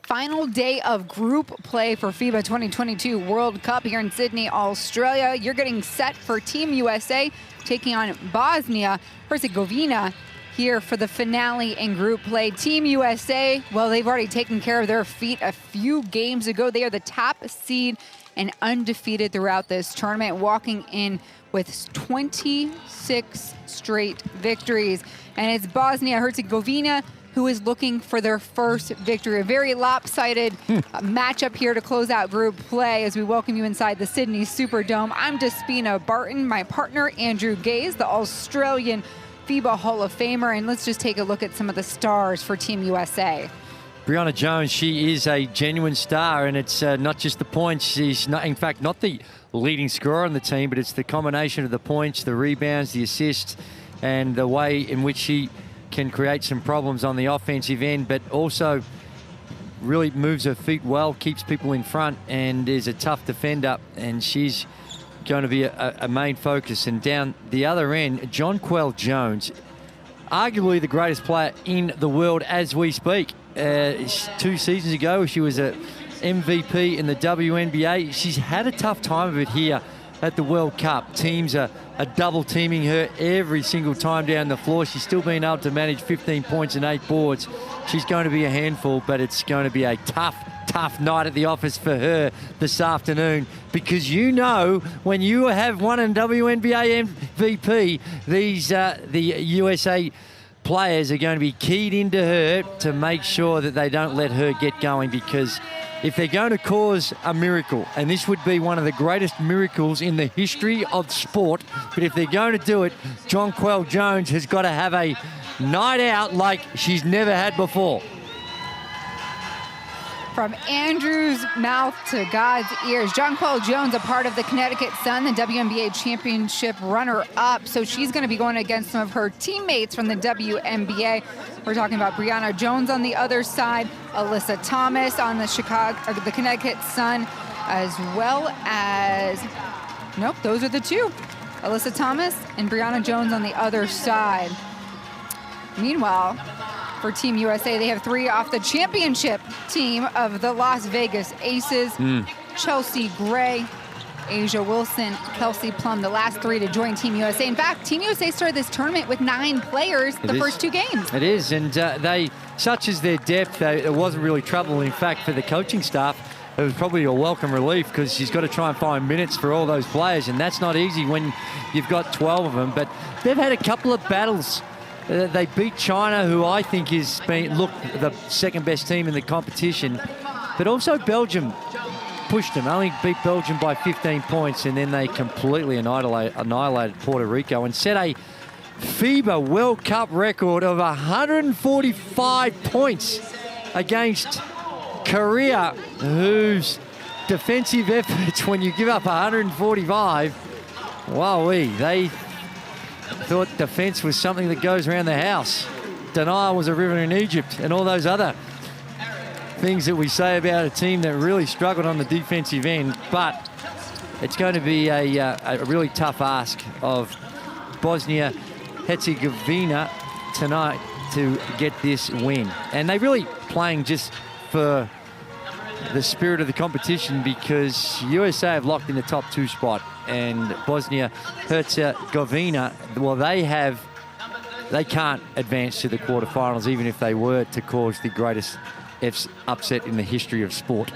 final day of group play for FIBA 2022 World Cup here in Sydney, Australia. You're getting set for Team USA taking on Bosnia and Herzegovina here for the finale in group play. Team USA, well, they've already taken care of their feet a few games ago. They are the top seed and undefeated throughout this tournament, walking in with 26 straight victories. And it's Bosnia and Herzegovina who is looking for their first victory. A very lopsided matchup here to close out group play as we welcome you inside the Sydney Superdome. I'm Despina Barton, my partner Andrew Gaze, the Australian FIBA Hall of Famer, and let's just take a look at some of the stars for Team USA. Brianna Jones, she is a genuine star, and it's not just the points. She's not, in fact, not the leading scorer on the team, but it's the combination of the points, the rebounds, the assists, and the way in which she can create some problems on the offensive end, but also really moves her feet well, keeps people in front, and is a tough defender, and she's going to be a main focus. And down the other end, Jonquel Jones, arguably the greatest player in the world as we speak. 2 seasons ago, she was a MVP in the WNBA. She's had a tough time of it here at the World Cup. Teams are double teaming her every single time down the floor. She's still been able to manage 15 points and 8 boards. She's going to be a handful, but it's going to be a tough night at the office for her this afternoon, because you know when you have won a WNBA MVP, the USA players are going to be keyed into her to make sure that they don't let her get going, because if they're going to cause a miracle, and this would be one of the greatest miracles in the history of sport, but if they're going to do it, Jonquel Jones has got to have a night out like she's never had before. From Andrew's mouth to God's ears, Jonquel Jones, a part of the Connecticut Sun, the WNBA championship runner-up. So she's going to be going against some of her teammates from the WNBA. We're talking about Brianna Jones on the other side, Alyssa Thomas on the Connecticut Sun, as well as, nope, those are the two. Alyssa Thomas and Brianna Jones on the other side. Meanwhile, for Team USA, they have 3 off the championship team of the Las Vegas Aces. Chelsea Gray, Asia Wilson, Kelsey Plum, the last 3 to join Team USA. In fact, Team USA started this tournament with 9 players the first 2 games. It is, and they, such as their depth, it wasn't really trouble. In fact, for the coaching staff, it was probably a welcome relief, because she's got to try and find minutes for all those players, and that's not easy when you've got 12 of them. But they've had a couple of battles. They beat China, who I think is the second best team in the competition. But also Belgium pushed them, only beat Belgium by 15 points, and then they completely annihilated Puerto Rico and set a FIBA World Cup record of 145 points against Korea, whose defensive efforts, when you give up 145, wowee, they thought defense was something that goes around the house. Denial was a river in Egypt, and all those other things that we say about a team that really struggled on the defensive end. But it's going to be a really tough ask of Bosnia Herzegovina tonight to get this win. And they're really playing just for the spirit of the competition, because USA have locked in the top 2 spot, and Bosnia Herzegovina, well, they can't advance to the quarterfinals even if they were to cause the greatest upset in the history of sport.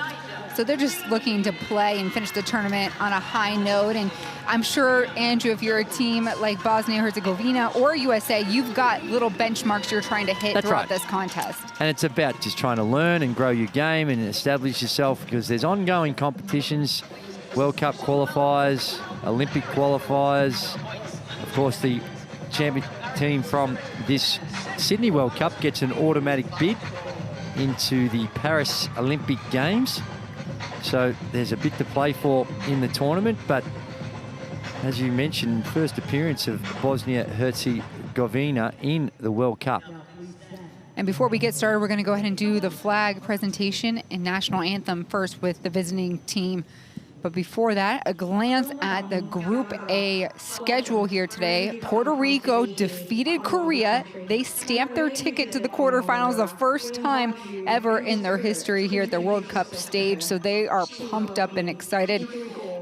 So they're just looking to play and finish the tournament on a high note. And I'm sure, Andrew, if you're a team like Bosnia and Herzegovina or USA, you've got little benchmarks you're trying to hit throughout this contest. And it's about just trying to learn and grow your game and establish yourself, because there's ongoing competitions, World Cup qualifiers, Olympic qualifiers. Of course, the champion team from this Sydney World Cup gets an automatic bid into the Paris Olympic Games. So there's a bit to play for in the tournament, but as you mentioned, first appearance of Bosnia-Herzegovina in the World Cup. And before we get started, we're going to go ahead and do the flag presentation and national anthem first with the visiting team But before that, a glance at the Group A schedule here today. Puerto Rico defeated Korea. They stamped their ticket to the quarterfinals the first time ever in their history here at the World Cup stage. So they are pumped up and excited.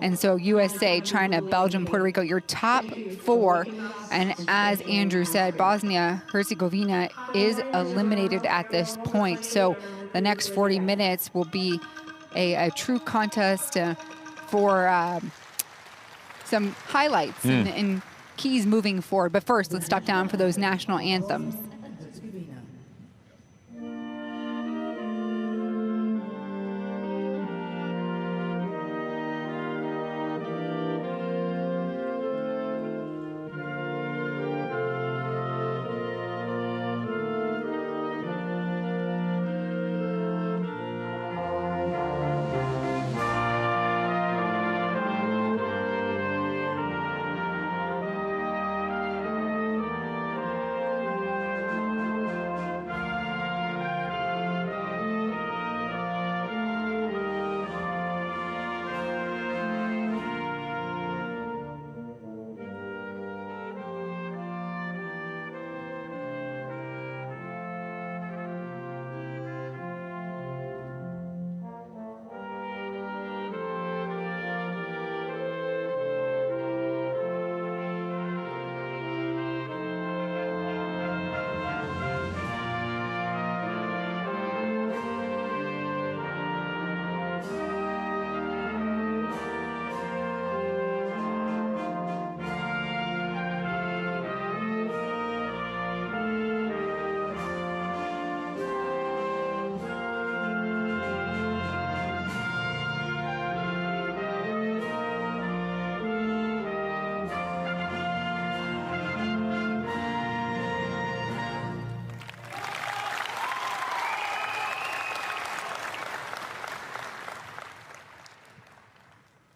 And so USA, China, Belgium, Puerto Rico, your top four. And as Andrew said, Bosnia-Herzegovina is eliminated at this point. So the next 40 minutes will be a true contest for some highlights and keys moving forward. But first, let's stop down for those national anthems.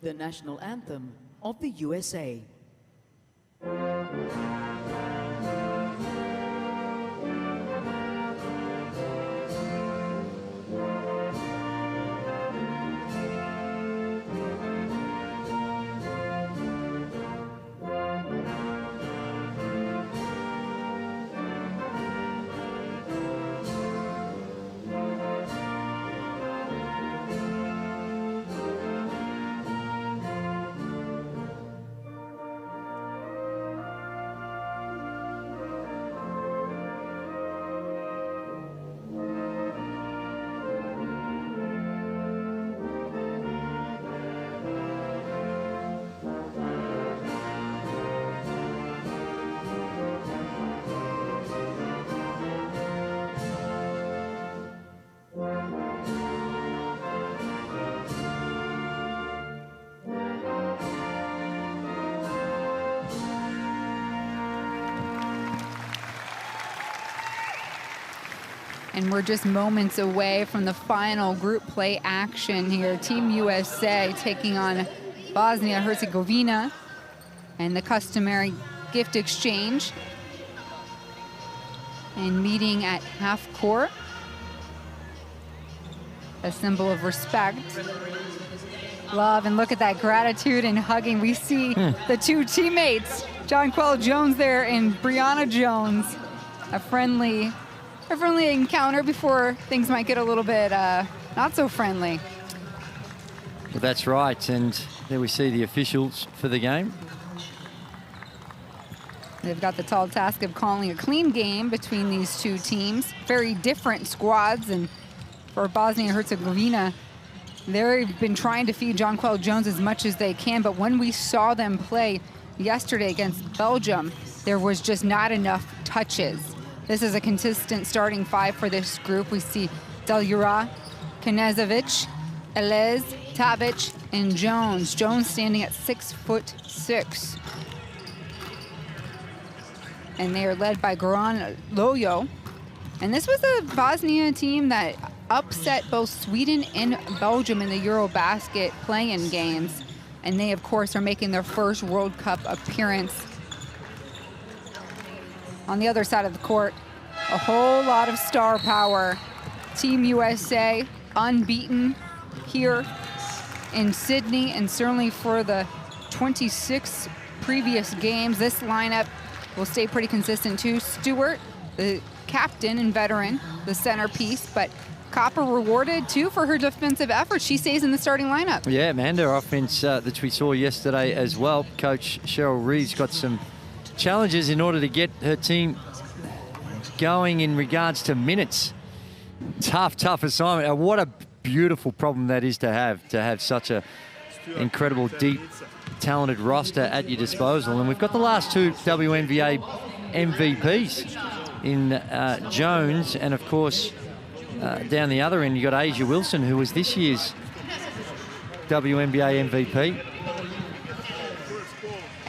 The national anthem of the USA. And we're just moments away from the final group play action here. Team USA taking on Bosnia-Herzegovina, and the customary gift exchange and meeting at half court. A symbol of respect, love, and look at that gratitude and hugging. We see the two teammates, Jonquel Jones there and Brianna Jones. A friendly encounter before things might get a little bit not so friendly. Well, that's right, and there we see the officials for the game. They've got the tall task of calling a clean game between these two teams. Very different squads, and for Bosnia-Herzegovina, they've been trying to feed Jonquel Jones as much as they can, but when we saw them play yesterday against Belgium, there was just not enough touches. This is a consistent starting five for this group. We see Deljura, Knezovic, Elez, Tavic, and Jones. Jones standing at 6'6". And they are led by Goran Lojo. And this was a Bosnia team that upset both Sweden and Belgium in the Eurobasket play-in games. And they, of course, are making their first World Cup appearance. On the other side of the court, a whole lot of star power. Team USA unbeaten here in Sydney, and certainly for the 26 previous games, this lineup will stay pretty consistent too. Stewart, the captain and veteran, the centerpiece, but Copper rewarded too for her defensive effort. She stays in the starting lineup. Yeah, Amanda, offense that we saw yesterday as well. Coach Cheryl Reeves got some challenges in order to get her team going in regards to minutes. Tough assignment. And what a beautiful problem that is to have such a incredible, deep, talented roster at your disposal. And we've got the last two WNBA MVPs in Jones, and of course down the other end you got Asia Wilson, who was this year's WNBA MVP.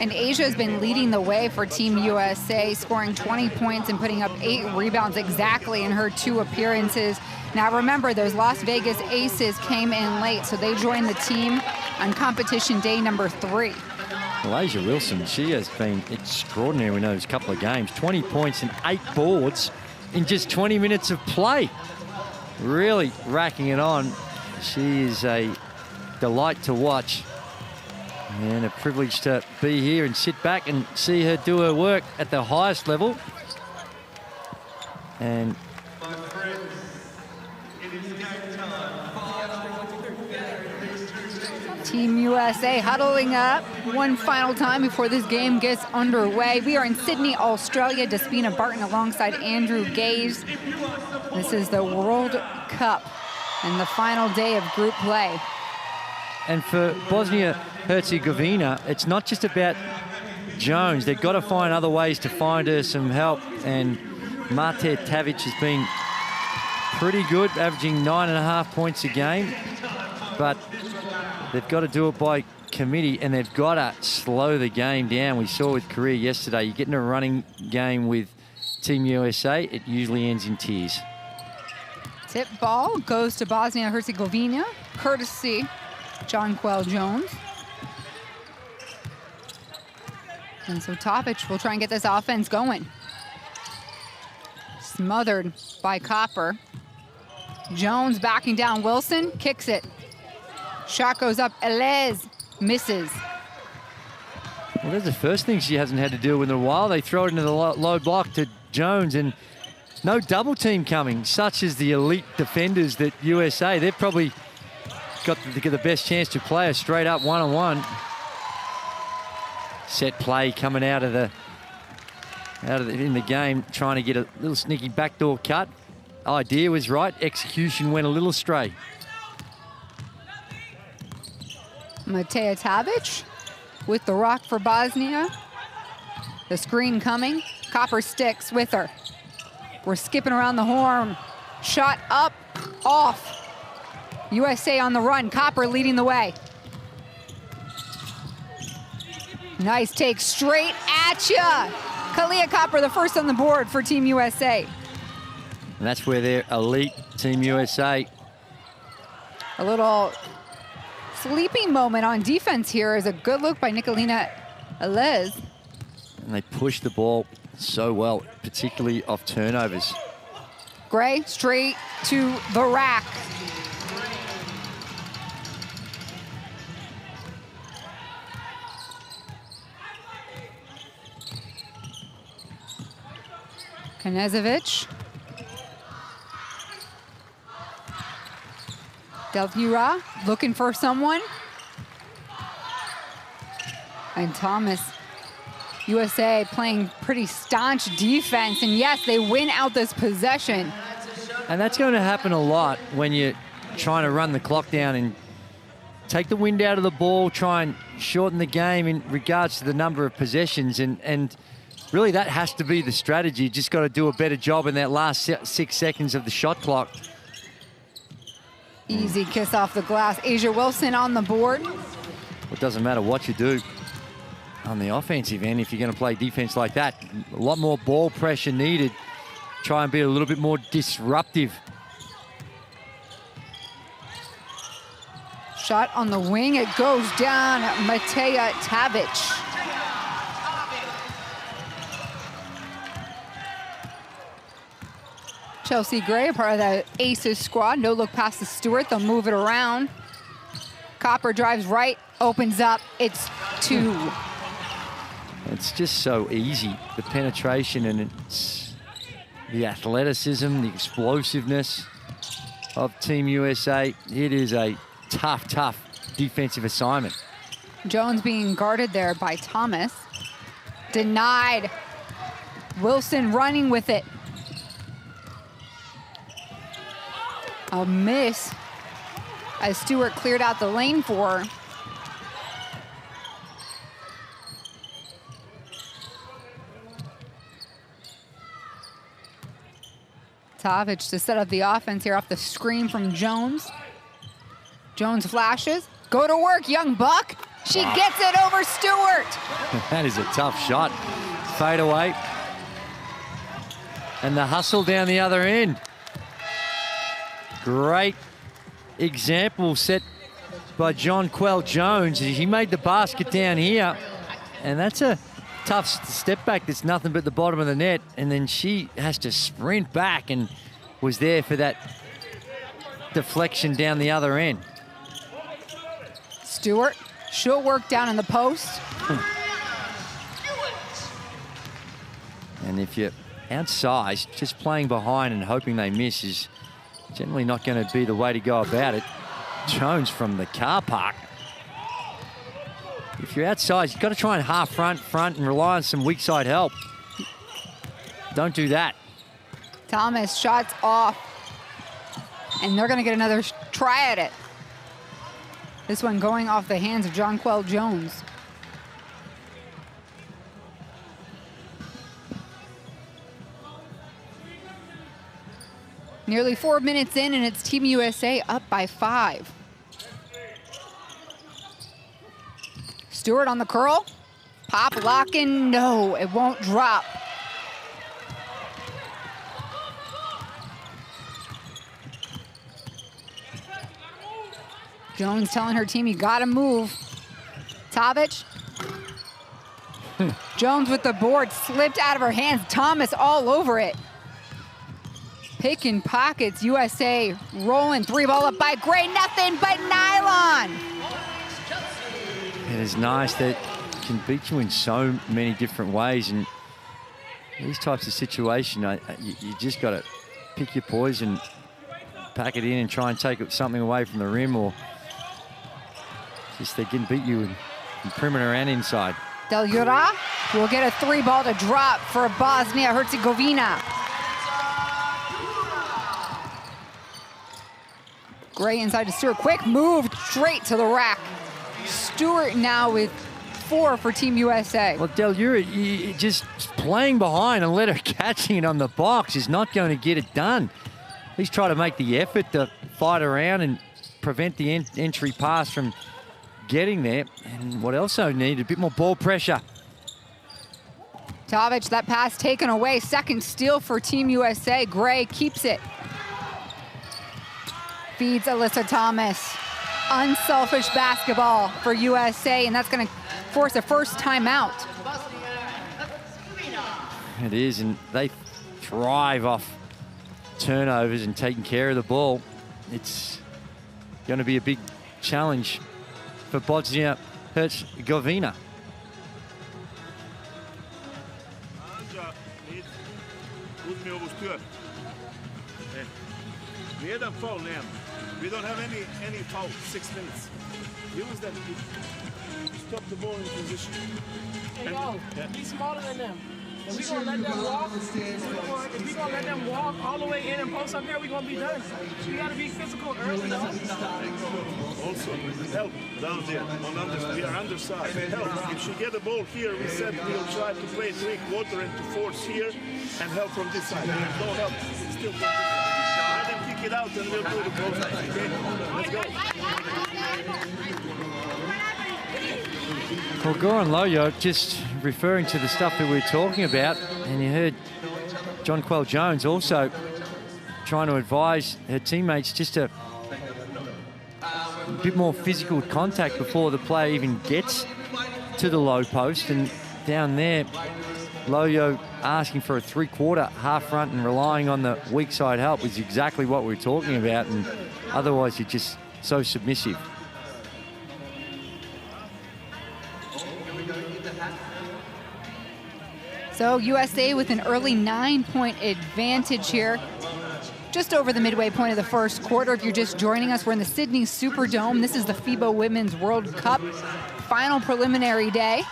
And Asia has been leading the way for Team USA, scoring 20 points and putting up 8 rebounds exactly in her 2 appearances. Now remember, those Las Vegas Aces came in late, so they joined the team on competition day number 3. Well, Asia Wilson, she has been extraordinary in those couple of games. 20 points and 8 boards in just 20 minutes of play. Really racking it on. She is a delight to watch. And a privilege to be here and sit back and see her do her work at the highest level. And Team USA huddling up one final time before this game gets underway. We are in Sydney, Australia. Despina Barton alongside Andrew Gaze. This is the World Cup and the final day of group play. And for Bosnia-Herzegovina, it's not just about Jones. They've got to find other ways to find her some help. And Mate Tavic has been pretty good, averaging 9.5 points a game. But they've got to do it by committee, and they've got to slow the game down. We saw with Korea yesterday, you get in a running game with Team USA, it usually ends in tears. Tip ball goes to Bosnia-Herzegovina, courtesy Jonquel Jones. And so Topic will try and get this offense going. Smothered by Copper. Jones backing down Wilson, kicks it. Shot goes up, Elez misses. Well, that's the first thing she hasn't had to deal with in a while. They throw it into the low block to Jones, and no double team coming, such as the elite defenders that USA. They've probably got the best chance to play a straight up one-on-one. Set play coming out of in the game, trying to get a little sneaky backdoor cut. Idea was right, execution went a little astray. Matea Tavic with the rock for Bosnia. The screen coming. Copper sticks with her. We're skipping around the horn. Shot up, off. USA on the run. Copper leading the way. Nice take straight at ya. Kalia Copper, the first on the board for Team USA. And that's where they're elite, Team USA. A little sleeping moment on defense here is a good look by Nicolina Elez. And they push the ball so well, particularly off turnovers. Gray straight to the rack. Knezovic. Delvira looking for someone. And Thomas, USA playing pretty staunch defense. And yes, they win out this possession. And that's going to happen a lot when you're trying to run the clock down and take the wind out of the ball, try and shorten the game in regards to the number of possessions. And really that has to be the strategy. You just got to do a better job in that last 6 seconds of the shot clock. Easy kiss off the glass. Asia Wilson on the board. It doesn't matter what you do on the offensive end if you're going to play defense like that. A lot more ball pressure needed. Try and be a little bit more disruptive. Shot on the wing. It goes down. Matea Tavic. Chelsea Gray, a part of the Aces squad. No look past the Stewart. They'll move it around. Copper drives right, opens up. It's 2. It's just so easy, the penetration, and it's the athleticism, the explosiveness of Team USA. It is a tough, tough defensive assignment. Jones being guarded there by Thomas. Denied. Wilson running with it. A miss as Stewart cleared out the lane for her. Tavic to set up the offense here off the screen from Jones. Jones flashes. Go to work, young buck. She gets it over Stewart. That is a tough shot. Fade away. And the hustle down the other end. Great example set by Jonquel Jones. He made the basket down here. And that's a tough step back. That's nothing but the bottom of the net. And then she has to sprint back and was there for that deflection down the other end. Stewart, she'll work down in the post. And if you're outside, just playing behind and hoping they miss is generally not going to be the way to go about it. Jones from the car park. If you're outside, you've got to try and half front, and rely on some weak side help. Don't do that. Thomas shots off. And they're going to get another try at it. This one going off the hands of Jonquel Jones. Nearly 4 minutes in, and it's Team USA up by 5. Stewart on the curl. Pop, lock in, no, it won't drop. Jones telling her team, you gotta move. Tavic. Jones with the board, slipped out of her hands. Thomas all over it. Picking pockets, USA rolling, 3-ball up by Gray, nothing but nylon. It is nice that can beat you in so many different ways, and these types of situations, you just got to pick your poison, pack it in, and try and take something away from the rim, or just they can beat you in perimeter and inside. Del Jura will get a 3-ball to drop for Bosnia and Herzegovina. Gray inside to Stewart. Quick move straight to the rack. Stewart now with 4 for Team USA. Well, Del Jura, just playing behind and let her catching it on the box is not going to get it done. At least try to make the effort to fight around and prevent the entry pass from getting there. And what else I need, a bit more ball pressure. Tavic, that pass taken away. Second steal for Team USA. Gray keeps it. Feeds Alyssa Thomas. Unselfish basketball for USA, and that's going to force a first timeout. It is, and they thrive off turnovers and taking care of the ball. It's going to be a big challenge for Bosnia and Herzegovina. We don't have any foul, 6 minutes. Use that. Stop the ball in position. Hey, yo, be smaller than them. If we gonna let them walk, if we gonna let them walk all the way in and post up here, we gonna be done. We gotta be physical early though. Also, help down there. We are underside. Help. If she get the ball here, we said we'll try to play 3/4 and to force here and help from this side. No help. Still from this side. Let them kick it out and we'll do the post. Okay? Let's go. Well, Goran Loyo just referring to the stuff that we were talking about, and you heard Jonquel Jones also trying to advise her teammates just a bit more physical contact before the player even gets to the low post. And down there, Loyo asking for a 3/4 half front and relying on the weak side help is exactly what we're talking about, and otherwise you're just so submissive. So USA with an early 9-point advantage here, just over the midway point of the first quarter. If you're just joining us, we're in the Sydney Superdome. This is the FIBA Women's World Cup final preliminary day.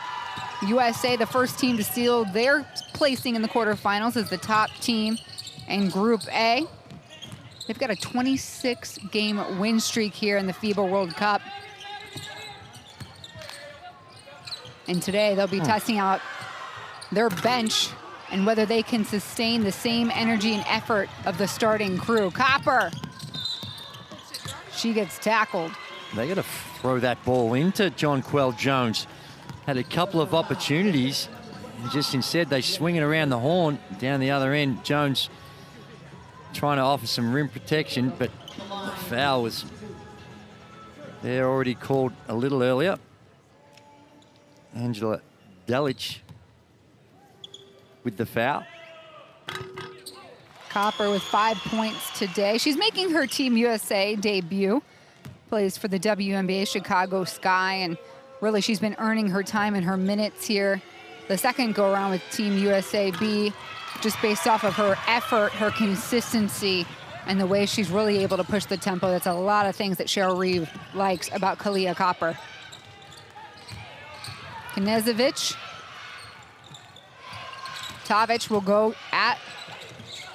USA, the first team to seal their placing in the quarterfinals, as the top team in Group A. They've got a 26-game win streak here in the FIBA World Cup. And today they'll be testing out their bench and whether they can sustain the same energy and effort of the starting crew. Copper, she gets tackled. They got to throw that ball into Jonquel Jones. Had a couple of opportunities, and just instead they swing it around the horn down the other end. Jones trying to offer some rim protection, but the foul was there, already called a little earlier. Angela Delic with the foul. Copper with 5 points today. She's making her Team USA debut. Plays for the WNBA Chicago Sky, and really she's been earning her time and her minutes here. The second go around with Team USA B, just based off of her effort, her consistency, and the way she's really able to push the tempo. That's a lot of things that Cheryl Reeve likes about Kalia Copper. Knezovic. Tavic will go at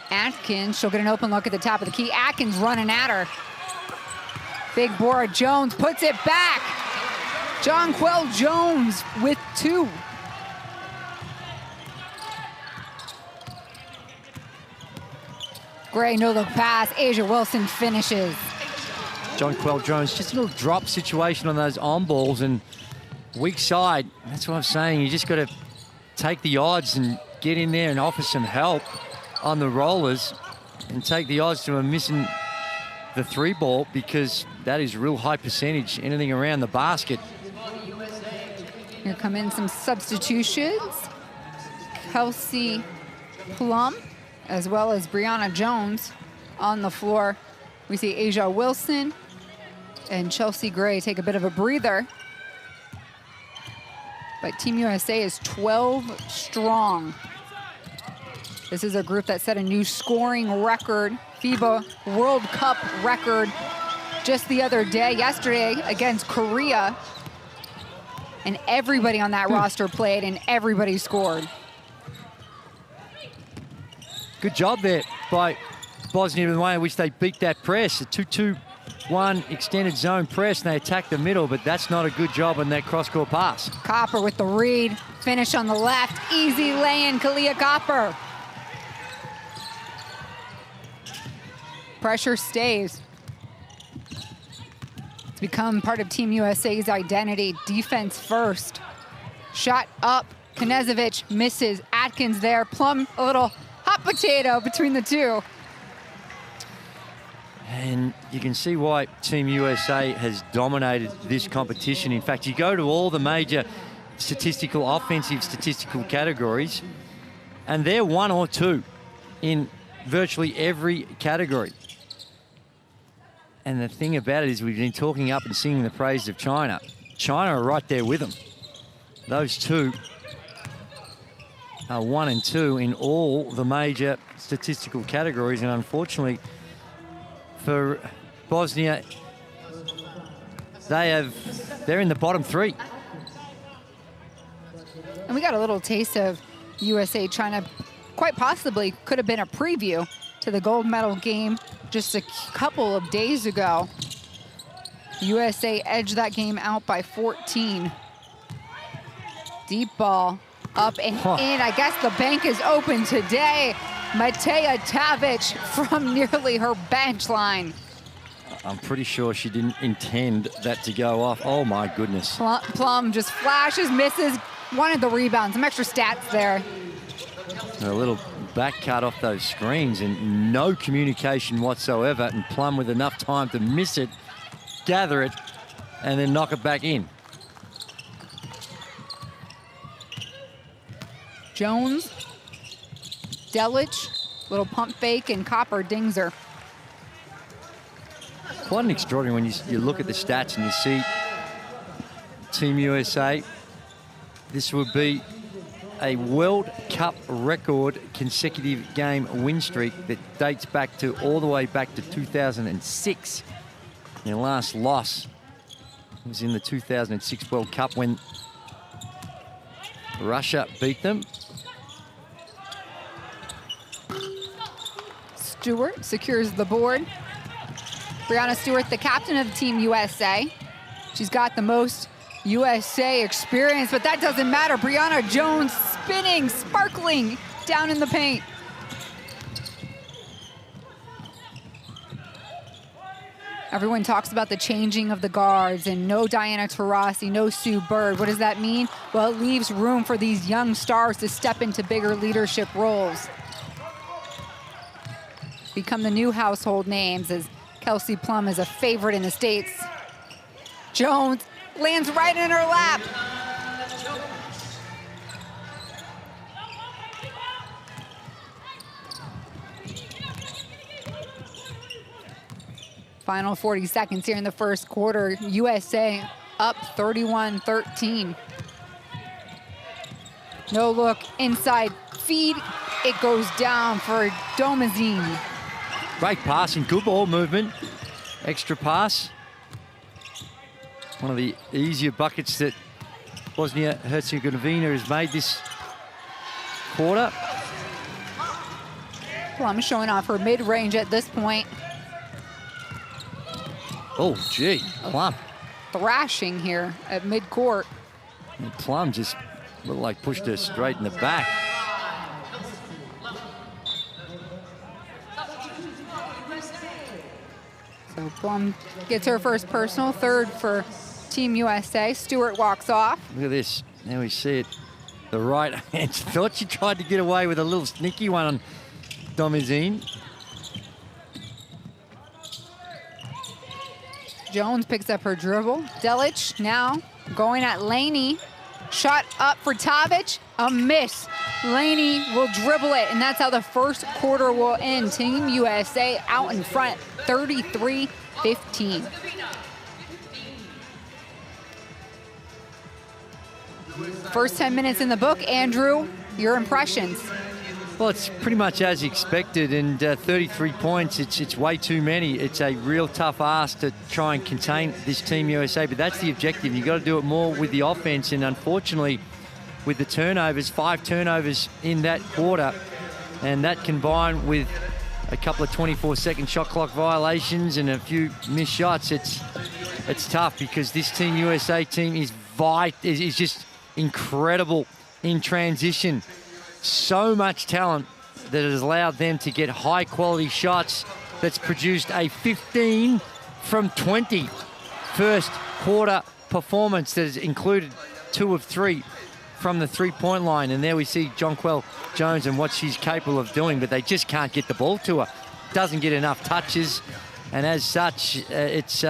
Atkins. She'll get an open look at the top of the key. Atkins running at her. Big Bora Jones puts it back. Jonquel Jones with 2. Gray no-look pass. Asia Wilson finishes. Jonquel Jones, just a little drop situation on those on balls, and weak side. That's what I'm saying. You just got to take the odds and get in there and offer some help on the rollers and take the odds to them missing the 3 ball, because that is real high percentage, anything around the basket. Here come in some substitutions. Kelsey Plum, as well as Brianna Jones on the floor. We see Asia Wilson and Chelsea Gray take a bit of a breather. But Team USA is 12 strong. This is a group that set a new scoring record, FIBA World Cup record, just the other day, yesterday, against Korea. And everybody on that roster played and everybody scored. Good job there by Bosnia, the way in which they beat that press. A 2-2-1 extended zone press, and they attack the middle, but that's not a good job on that cross-court pass. Copper with the read, finish on the left, easy lay-in, Kalia Copper. Pressure stays. It's become part of Team USA's identity, defense first. Shot up, Knezovic misses, Atkins there, Plum, a little hot potato between the two. And you can see why Team USA has dominated this competition. In fact, you go to all the major offensive statistical categories, and they're 1 or 2 in virtually every category. And the thing about it is, we've been talking up and singing the praise of China. China are right there with them. Those two are 1 and 2 in all the major statistical categories, and unfortunately for Bosnia, they're in the bottom 3. And we got a little taste of USA-China, quite possibly could have been a preview to the gold medal game just a couple of days ago. USA edged that game out by 14. Deep ball up and in. I guess the bank is open today. Matea Tavic from nearly her bench line. I'm pretty sure she didn't intend that to go off. Oh my goodness. Plum just flashes, misses, wanted the rebound. Some extra stats there. A little back cut off those screens and no communication whatsoever, and Plum with enough time to miss it, gather it, and then knock it back in. Jones, Delic, little pump fake, and Copper dings her. Quite an extraordinary when you look at the stats and you see Team USA. This would be a World Cup record consecutive game win streak that dates back to all the way back to 2006. Their last loss was in the 2006 World Cup when Russia beat them. Stewart secures the board. Brianna Stewart, the captain of Team USA. She's got the most USA experience, but that doesn't matter. Brianna Jones spinning, sparkling down in the paint. Everyone talks about the changing of the guards and no Diana Taurasi, no Sue Bird. What does that mean? Well, it leaves room for these young stars to step into bigger leadership roles. Become the new household names, as Kelsey Plum is a favorite in the States. Jones lands right in her lap. Final 40 seconds here in the first quarter. USA up 31-13. No look, inside feed. It goes down for Domazine. Great passing, good ball movement. Extra pass. One of the easier buckets that Bosnia and Herzegovina has made this quarter. Plum showing off her mid-range at this point. Oh, gee, Plum. Thrashing here at mid-court. And Plum just looked like pushed her straight in the back. So Plum gets her first personal, third for Team USA. Stewart walks off. Look at this. Now we see it. The right hand. Thought she tried to get away with a little sneaky one on Domazine. Jones picks up her dribble. Delic now going at Laney. Shot up for Tavic. A miss. Laney will dribble it, and that's how the first quarter will end. Team USA out in front, 33-15. First 10 minutes in the book. Andrew, your impressions? Well, it's pretty much as expected, and 33 points, it's way too many. It's a real tough ask to try and contain this Team USA, but that's the objective. You've got to do it more with the offense, and unfortunately, with the turnovers, 5 turnovers in that quarter, and that combined with a couple of 24-second shot clock violations and a few missed shots, it's tough because this Team USA team is just incredible in transition. So much talent that has allowed them to get high quality shots that's produced a 15 from 20 first quarter performance that has included 2 of 3 from the three-point line. And there we see Jonquel Jones and what she's capable of doing, but they just can't get the ball to her. Doesn't get enough touches, and as such, it's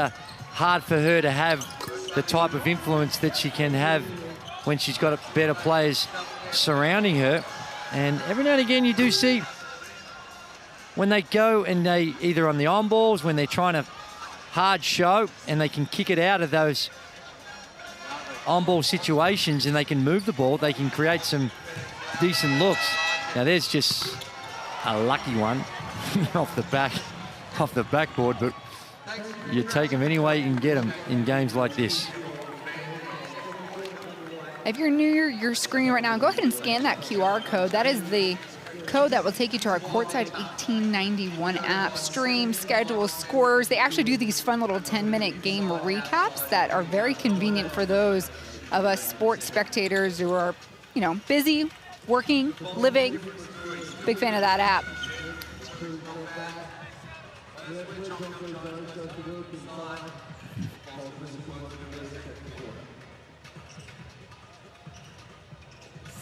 hard for her to have the type of influence that she can have when she's got better players surrounding her. And every now and again you do see when they go and they either on the on balls, when they're trying to hard show and they can kick it out of those on ball situations and they can move the ball, they can create some decent looks. Now there's just a lucky one off the backboard, but you take them any way you can get them in games like this. If you're near your screen right now, go ahead and scan that QR code. That is the code that will take you to our Courtside 1891 app. Stream, schedule, scores. They actually do these fun little 10-minute game recaps that are very convenient for those of us sports spectators who are, busy, working, living. Big fan of that app.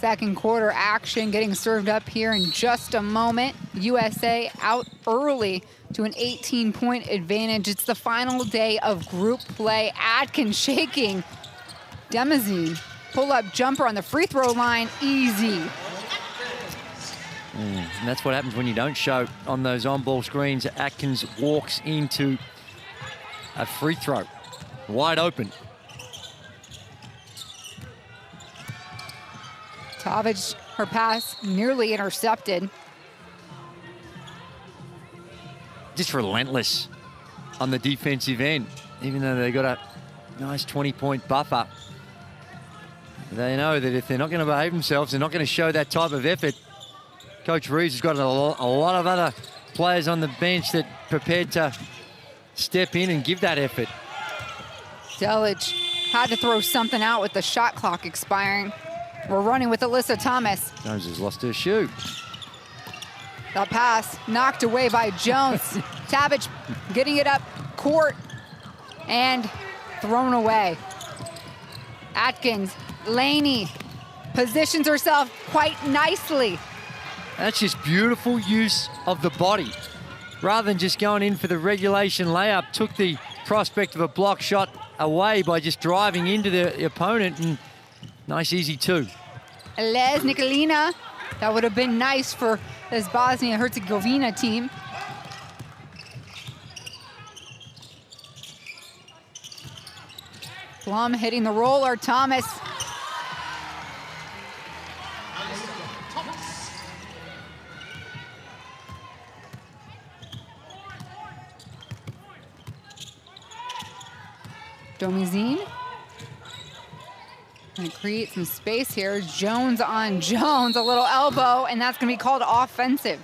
Second quarter action getting served up here in just a moment. USA out early to an 18-point advantage. It's the final day of group play. Atkins shaking. Demazine, pull-up jumper on the free throw line, easy. And that's what happens when you don't show on those on-ball screens. Atkins walks into a free throw, wide open. Tavic, her pass nearly intercepted. Just relentless on the defensive end, even though they got a nice 20-point buffer. They know that if they're not going to behave themselves, they're not going to show that type of effort. Coach Reeves has got a lot of other players on the bench that prepared to step in and give that effort. Delic had to throw something out with the shot clock expiring. We're running with Alyssa Thomas. Jones has lost her shoe. The pass knocked away by Jones. Tavic getting it up court and thrown away. Atkins, Laney positions herself quite nicely. That's just beautiful use of the body. Rather than just going in for the regulation layup, took the prospect of a block shot away by just driving into the opponent, and nice easy two. Les Nicolina, that would have been nice for this Bosnia and Herzegovina team. Blum hitting the roller, Thomas. Domizine. Gonna create some space here. Jones on Jones, a little elbow, and that's gonna be called offensive.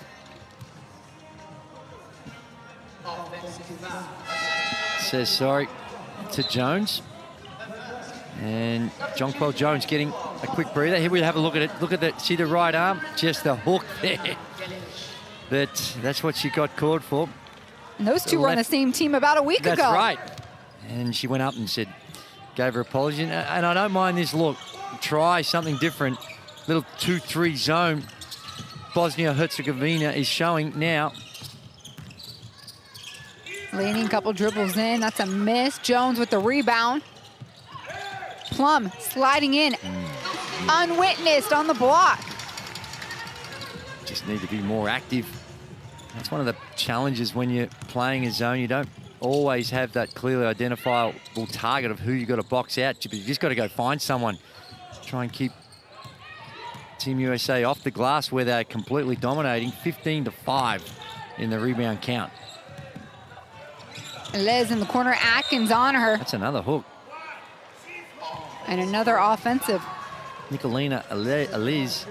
Says sorry to Jones. And Jonquel Jones getting a quick breather. Here we have a look at it. Look at that, see the right arm? Just the hook there. That's what she got called for. And those two were on the same team about a week ago. That's right. And she went up and said, gave her apology. And I don't mind this look. Try something different. Little 2-3 zone. Bosnia-Herzegovina is showing now. Leaning, couple dribbles in. That's a miss. Jones with the rebound. Plum sliding in. Unwitnessed on the block. Just need to be more active. That's one of the challenges when you're playing a zone. You don't always have that clearly identifiable target of who you got to box out. But you just got to go find someone. Try and keep Team USA off the glass where they're completely dominating. 15-5 in the rebound count. Les in the corner, Atkins on her. That's another hook. And another offensive. Nicolina Eliz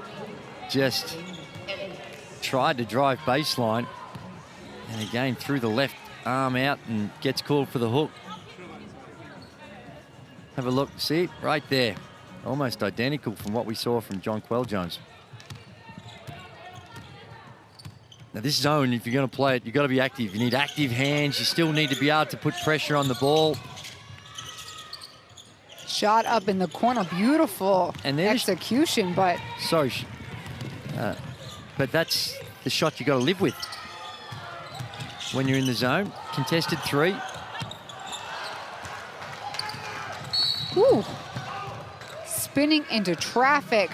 just tried to drive baseline. And again, threw the left arm out and gets called for the hook. Have a look, see it right there. Almost identical from what we saw from Jonquel Jones. Now this zone, if you're going to play it, you've got to be active. You need active hands. You still need to be able to put pressure on the ball. Shot up in the corner, beautiful and execution, but... Sorry, but that's the shot you got to live with when you're in the zone. Contested three. Ooh. Spinning into traffic.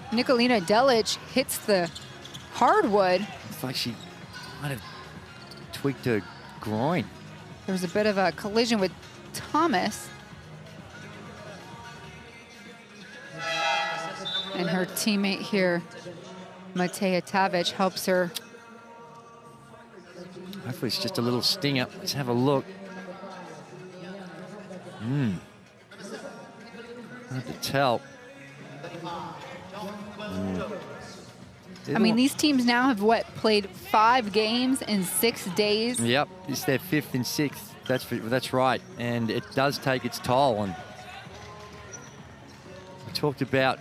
Nicolina Delic hits the hardwood. It's like she might have tweaked her groin. There was a bit of a collision with Thomas. And her teammate here, Mateja Tavic, helps her. Hopefully it's just a little stinger. Let's have a look. Hard to tell. I mean, these teams now have, played 5 games in 6 days? Yep, it's their 5th and 6th. That's right. And it does take its toll. And we talked about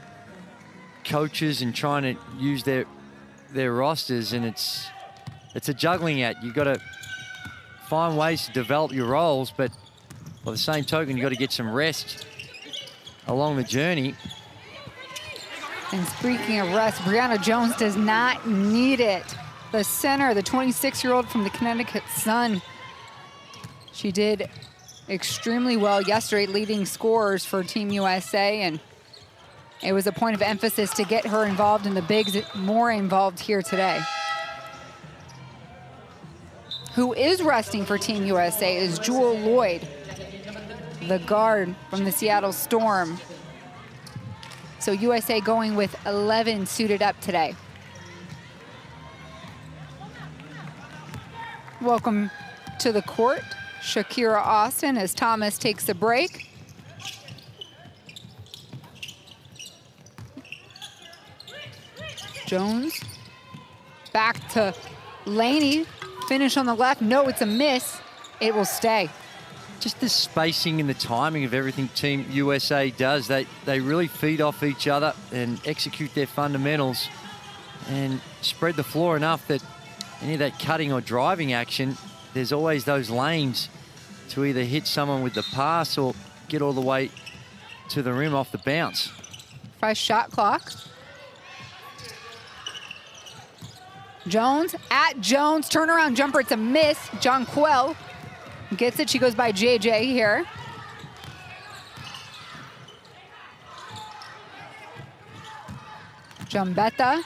coaches and trying to use their rosters, and it's a juggling act. You've got to find ways to develop your roles, but by the same token, you've got to get some rest along the journey. And speaking of rest, Brianna Jones does not need it. The center, the 26-year-old from the Connecticut Sun. She did extremely well yesterday, leading scorers for Team USA, and it was a point of emphasis to get her involved in the bigs, more involved here today. Who is resting for Team USA is Jewel Lloyd, the guard from the Seattle Storm. So USA going with 11 suited up today. Welcome to the court, Shakira Austin, as Thomas takes a break. Jones back to Laney. Finish on the left. No, it's a miss. It will stay. Just the spacing and the timing of everything Team USA does. They really feed off each other and execute their fundamentals and spread the floor enough that any of that cutting or driving action, there's always those lanes to either hit someone with the pass or get all the way to the rim off the bounce. Fresh shot clock. Jones at Jones, turnaround jumper, it's a miss. Jonquel gets it, she goes by JJ here. Jambetta.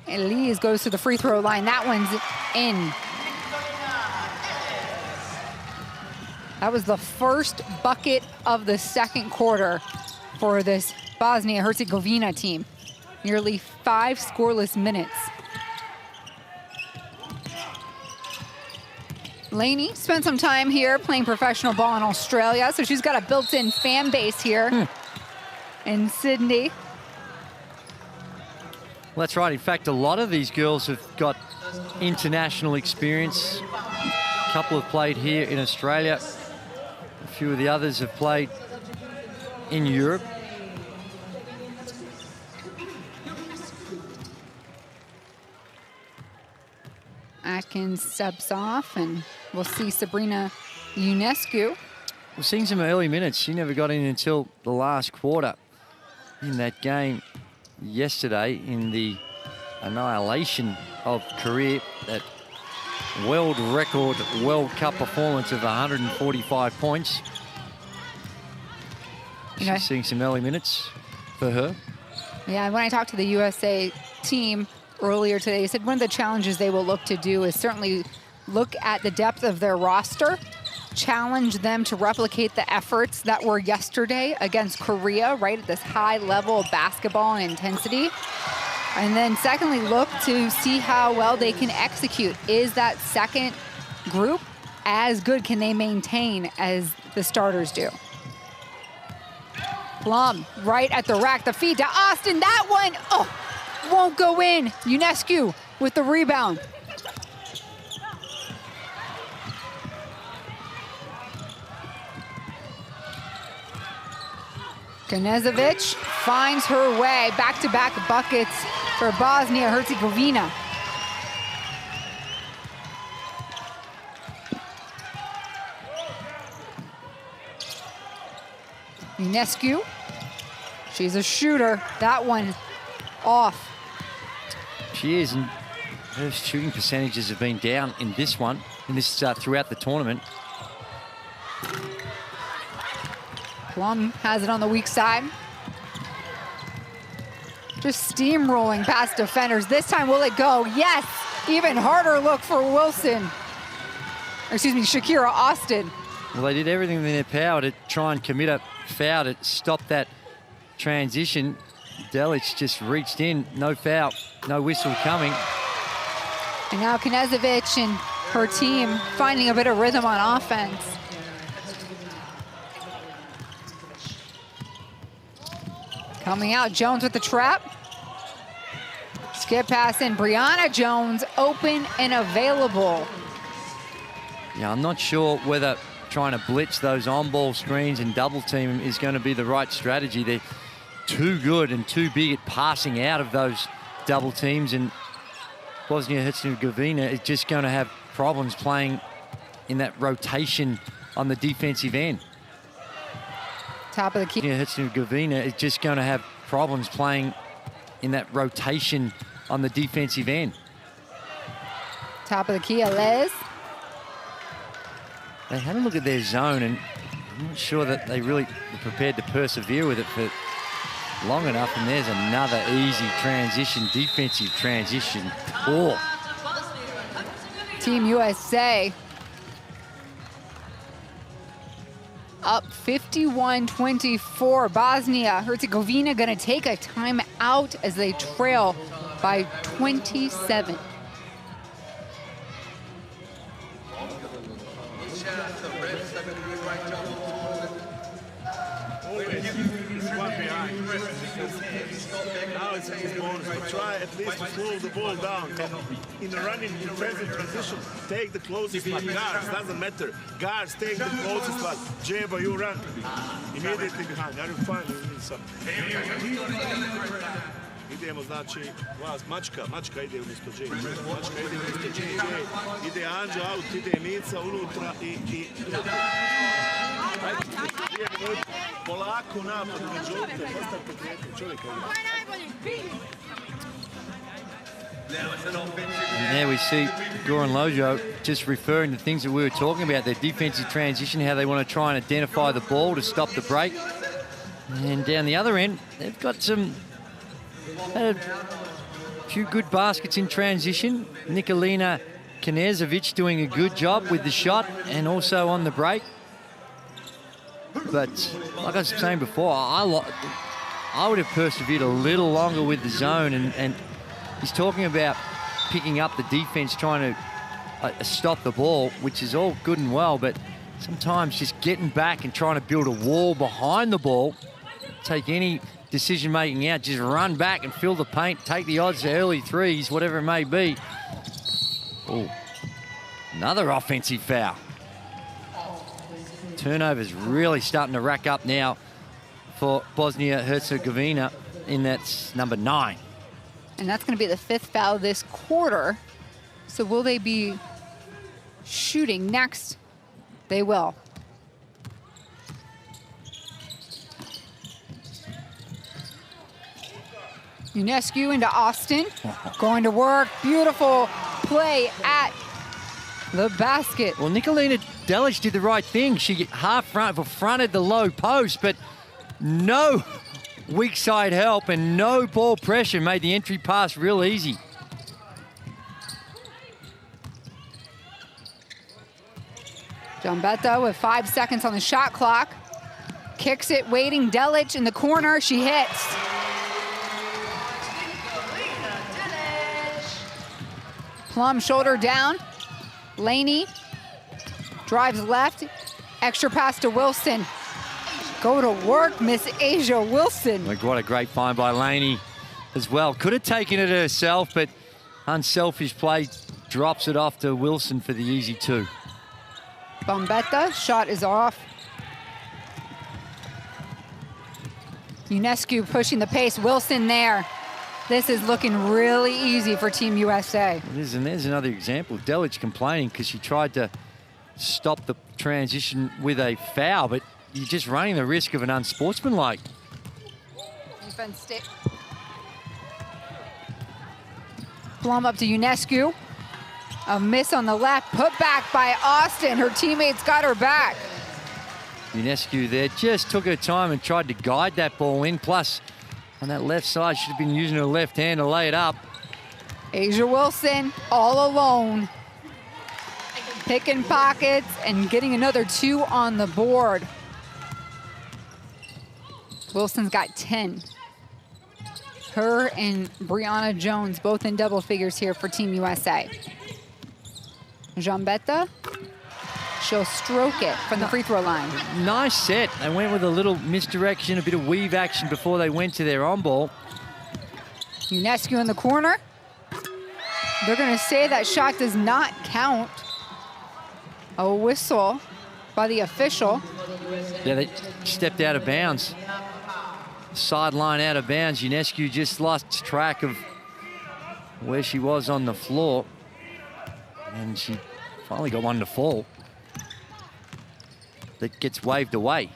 Elise goes to the free throw line, that one's in. That was the first bucket of the second quarter for this Bosnia and Herzegovina team. Nearly 5 scoreless minutes. Laney spent some time here playing professional ball in Australia, so she's got a built-in fan base here in Sydney. Well, that's right. In fact, a lot of these girls have got international experience. A couple have played here in Australia. A few of the others have played in Europe. Atkins subs off, and we'll see Sabrina Ionescu. We're seeing some early minutes. She never got in until the last quarter in that game yesterday in the annihilation of Korea. That world record World Cup performance of 145 points. She's seeing some early minutes for her. Yeah, when I talked to the USA team earlier today, they said one of the challenges they will look to do is certainly look at the depth of their roster, challenge them to replicate the efforts that were yesterday against Korea, right at this high level of basketball and intensity. And then secondly, look to see how well they can execute. Is that second group as good? Can they maintain as the starters do? Plum right at the rack, the feed to Austin, that one, won't go in. Ionescu with the rebound. Knežević finds her way, back-to-back buckets for Bosnia and Herzegovina. Ionescu, she's a shooter. That one off. She is, and her shooting percentages have been down in this one, throughout the tournament. Plum has it on the weak side. Just steamrolling past defenders. This time, will it go? Yes! Even harder look for Wilson. Or excuse me, Shakira Austin. Well, they did everything in their power to try and commit a foul to stop that transition. Delic just reached in, no foul, no whistle coming. And now Knežević and her team finding a bit of rhythm on offense. Coming out, Jones with the trap. Skip pass in, Brianna Jones open and available. Yeah, I'm not sure whether trying to blitz those on-ball screens and double team is going to be the right strategy. They're too good and too big at passing out of those double teams, and Bosnia and Herzegovina is just going to have problems playing in that rotation on the defensive end. Top of the key. Bosnia and Herzegovina is just going to have problems playing in that rotation on the defensive end. Top of the key, Les. They had a look at their zone, and I'm not sure that they really were prepared to persevere with it for long enough. And there's another easy transition, defensive transition. Team USA. up 51-24. Bosnia Herzegovina going to take a timeout as they trail by 27. Now it's his bonus, but try at least to slow the ball down. In a running defensive transition, take the closest spot. Guards, doesn't matter. Guards, take the closest spot. Jeba, you run. Immediately behind. Are you fine? You need some. Idemo, znači, vas, mačka ide umjesto J. Mačka ide umjesto J. Ide Anđo out, ide Mica unutra i polako napad, međutim, ostavite klijentu čovjeka. And there we see Goran Lojo just referring to things that we were talking about, their defensive transition, how they want to try and identify the ball to stop the break. And down the other end, they've got had a few good baskets in transition. Nikolina Knežević doing a good job with the shot and also on the break. But like I was saying before, I would have persevered a little longer with the zone, and he's talking about picking up the defense, trying to stop the ball, which is all good and well, but sometimes just getting back and trying to build a wall behind the ball, take any decision-making out, just run back and fill the paint, take the odds to early threes, whatever it may be. Oh, another offensive foul. Turnovers really starting to rack up now for Bosnia-Herzegovina, and that's number 9. And that's going to be the 5th foul this quarter. So will they be shooting next? They will. Ionescu into Austin, going to work. Beautiful play at the basket. Well, Nikolina Delic did the right thing. She fronted the low post, but no weak side help and no ball pressure made the entry pass real easy. Jambetta with 5 seconds on the shot clock. Kicks it, waiting. Delic in the corner. She hits. Plum shoulder down. Laney drives left. Extra pass to Wilson. Go to work, Miss Asia Wilson. Like, what a great find by Laney as well. Could have taken it herself, but unselfish play, drops it off to Wilson for the easy 2. Bombetta, shot is off. Ionescu pushing the pace. Wilson there. This is looking really easy for Team USA. It is, and there's another example. Delic complaining because she tried to stop the transition with a foul, but you're just running the risk of an unsportsmanlike. Defense stick. Plum up to Ionescu. A miss on the left, put back by Austin. Her teammates got her back. Ionescu there just took her time and tried to guide that ball in. Plus, on that left side, should have been using her left hand to lay it up. Asia Wilson all alone. Picking pockets and getting another 2 on the board. Wilson's got 10. Her and Brianna Jones both in double figures here for Team USA. Jambetta, she'll stroke it from the free throw line. Nice set. They went with a little misdirection, a bit of weave action before they went to their on ball. Ionescu in the corner. They're going to say that shot does not count. A whistle by the official. Yeah, they stepped out of bounds. Sideline out of bounds. Ionescu just lost track of where she was on the floor. And she finally got one to fall. That gets waved away.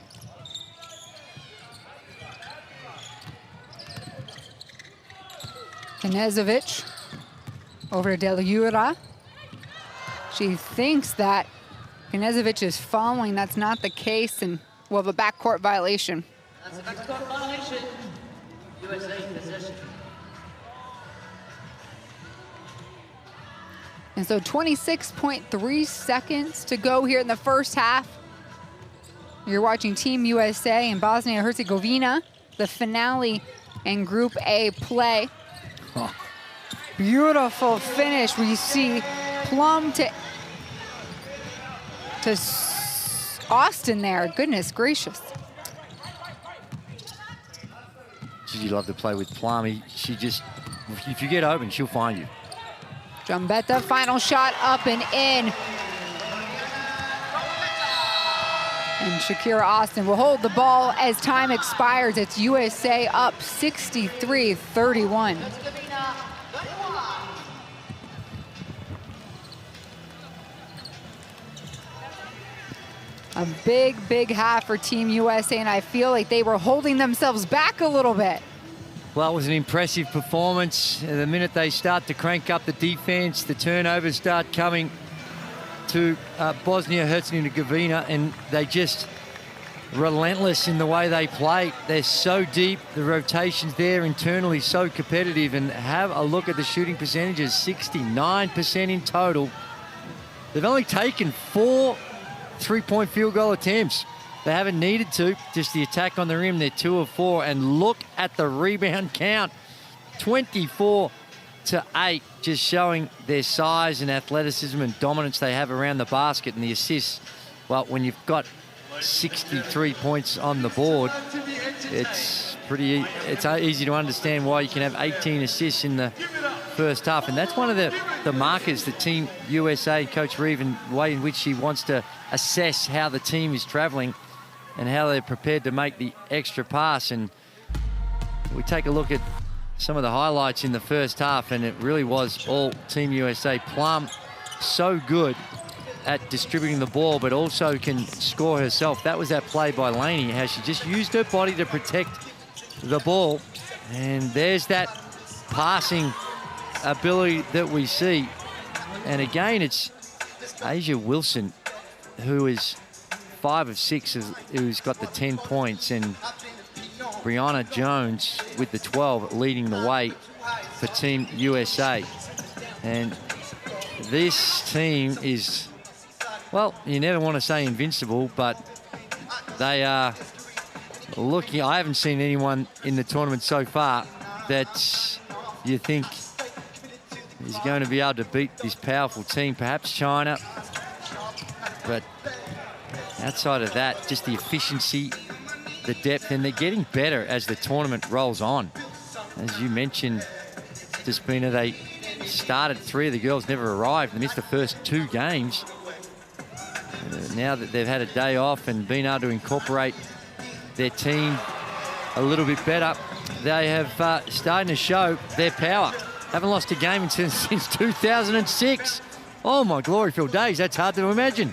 Knežević over to Del Jura. She thinks that Knežević is following. That's not the case, and we'll have a backcourt violation. That's a backcourt violation. USA possession. And so 26.3 seconds to go here in the first half. You're watching Team USA and Bosnia and Herzegovina, the finale in Group A play. Oh. Beautiful finish. We see plumb to Austin there. Goodness gracious. You love to play with Plum. She just, if you get open, she'll find you. Jumbetta, final shot up and in. And Shakira Austin will hold the ball as time expires. It's USA up 63-31. A big, big half for Team USA, and I feel like they were holding themselves back a little bit. Well, it was an impressive performance. The minute they start to crank up the defense, the turnovers start coming to Bosnia and Herzegovina, and they just relentless in the way they play. They're so deep, the rotations there internally so competitive, and have a look at the shooting percentages, 69% in total. They've only taken 4 3-point field goal attempts. They haven't needed to, just the attack on the rim, they're 2 of 4, and look at the rebound count, 24-8, just showing their size and athleticism and dominance they have around the basket, and the assists. Well, when you've got 63 points on the board, it's easy to understand why you can have 18 assists in the first half, and that's one of the markers that Team USA, Coach Reeve, and the way in which she wants to assess how the team is traveling and how they're prepared to make the extra pass. And we take a look at some of the highlights in the first half, and it really was all Team USA. Plum, so good at distributing the ball, but also can score herself. That was that play by Laney, how she just used her body to protect the ball. And there's that passing ability that we see. And again, it's Asia Wilson, who is 5 of 6, who's got the 10 points, and Brianna Jones with the 12 leading the way for Team USA. And this team is, well, you never want to say invincible, but they are looking. I haven't seen anyone in the tournament so far that you think is going to be able to beat this powerful team. Perhaps China, but outside of that, just the efficiency, the depth, and they're getting better as the tournament rolls on. As you mentioned, Despina, they started 3 of the girls never arrived. They missed the first 2 games. Now that they've had a day off and been able to incorporate their team a little bit better, they have started to show their power. Haven't lost a game since 2006. Oh my glory-filled days, that's hard to imagine.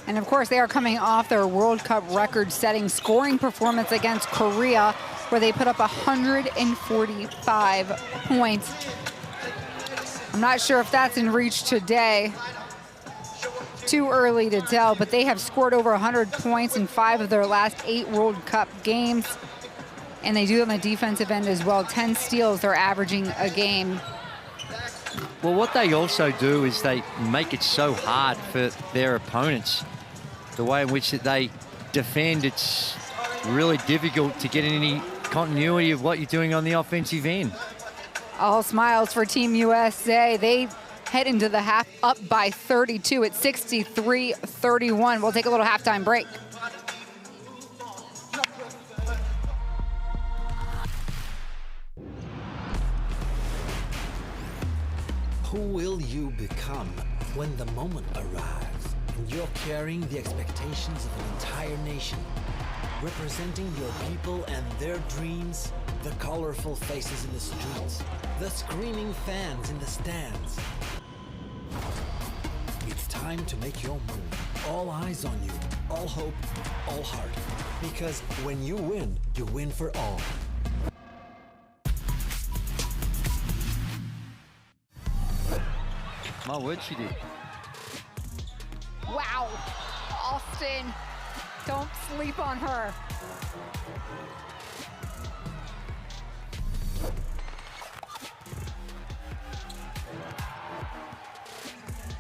And of course, they are coming off their World Cup record-setting scoring performance against Korea, where they put up 145 points. I'm not sure if that's in reach today. Too early to tell, but they have scored over 100 points in 5 of their last 8 World Cup games. And they do on the defensive end as well. 10 steals they're averaging a game. Well, what they also do is they make it so hard for their opponents. The way in which they defend, it's really difficult to get any continuity of what you're doing on the offensive end. All smiles for Team USA. They head into the half up by 32 at 63-31. We'll take a little halftime break. Who will you become when the moment arrives and you're carrying the expectations of an entire nation, representing your people and their dreams, the colorful faces in the streets, the screaming fans in the stands? It's time to make your move. All eyes on you, all hope, all heart. Because when you win for all. My word, she did. Wow, Austin, don't sleep on her.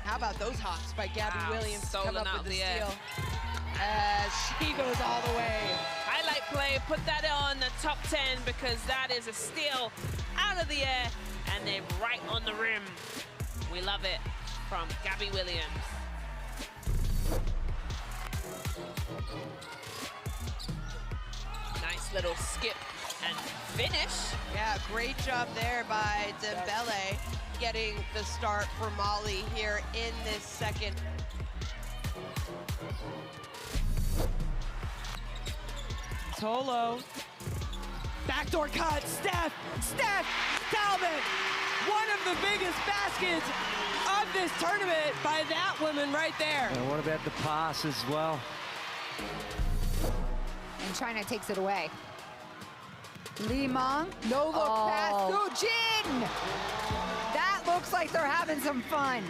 How about those hops by Gabby Williams to come up with the steal? as she goes all the way. Highlight play, put that on the top 10 because that is a steal out of the air and then right on the rim. We love it from Gabby Williams. Nice little skip and finish. Yeah, great job there by Dembele getting the start for Mali here in this second. Tolo. Backdoor cut, Steph Talbot. One of the biggest baskets of this tournament by that woman right there. And what about the pass as well? And China takes it away. Li Meng, no look pass, Su Jin. That looks like they're having some fun.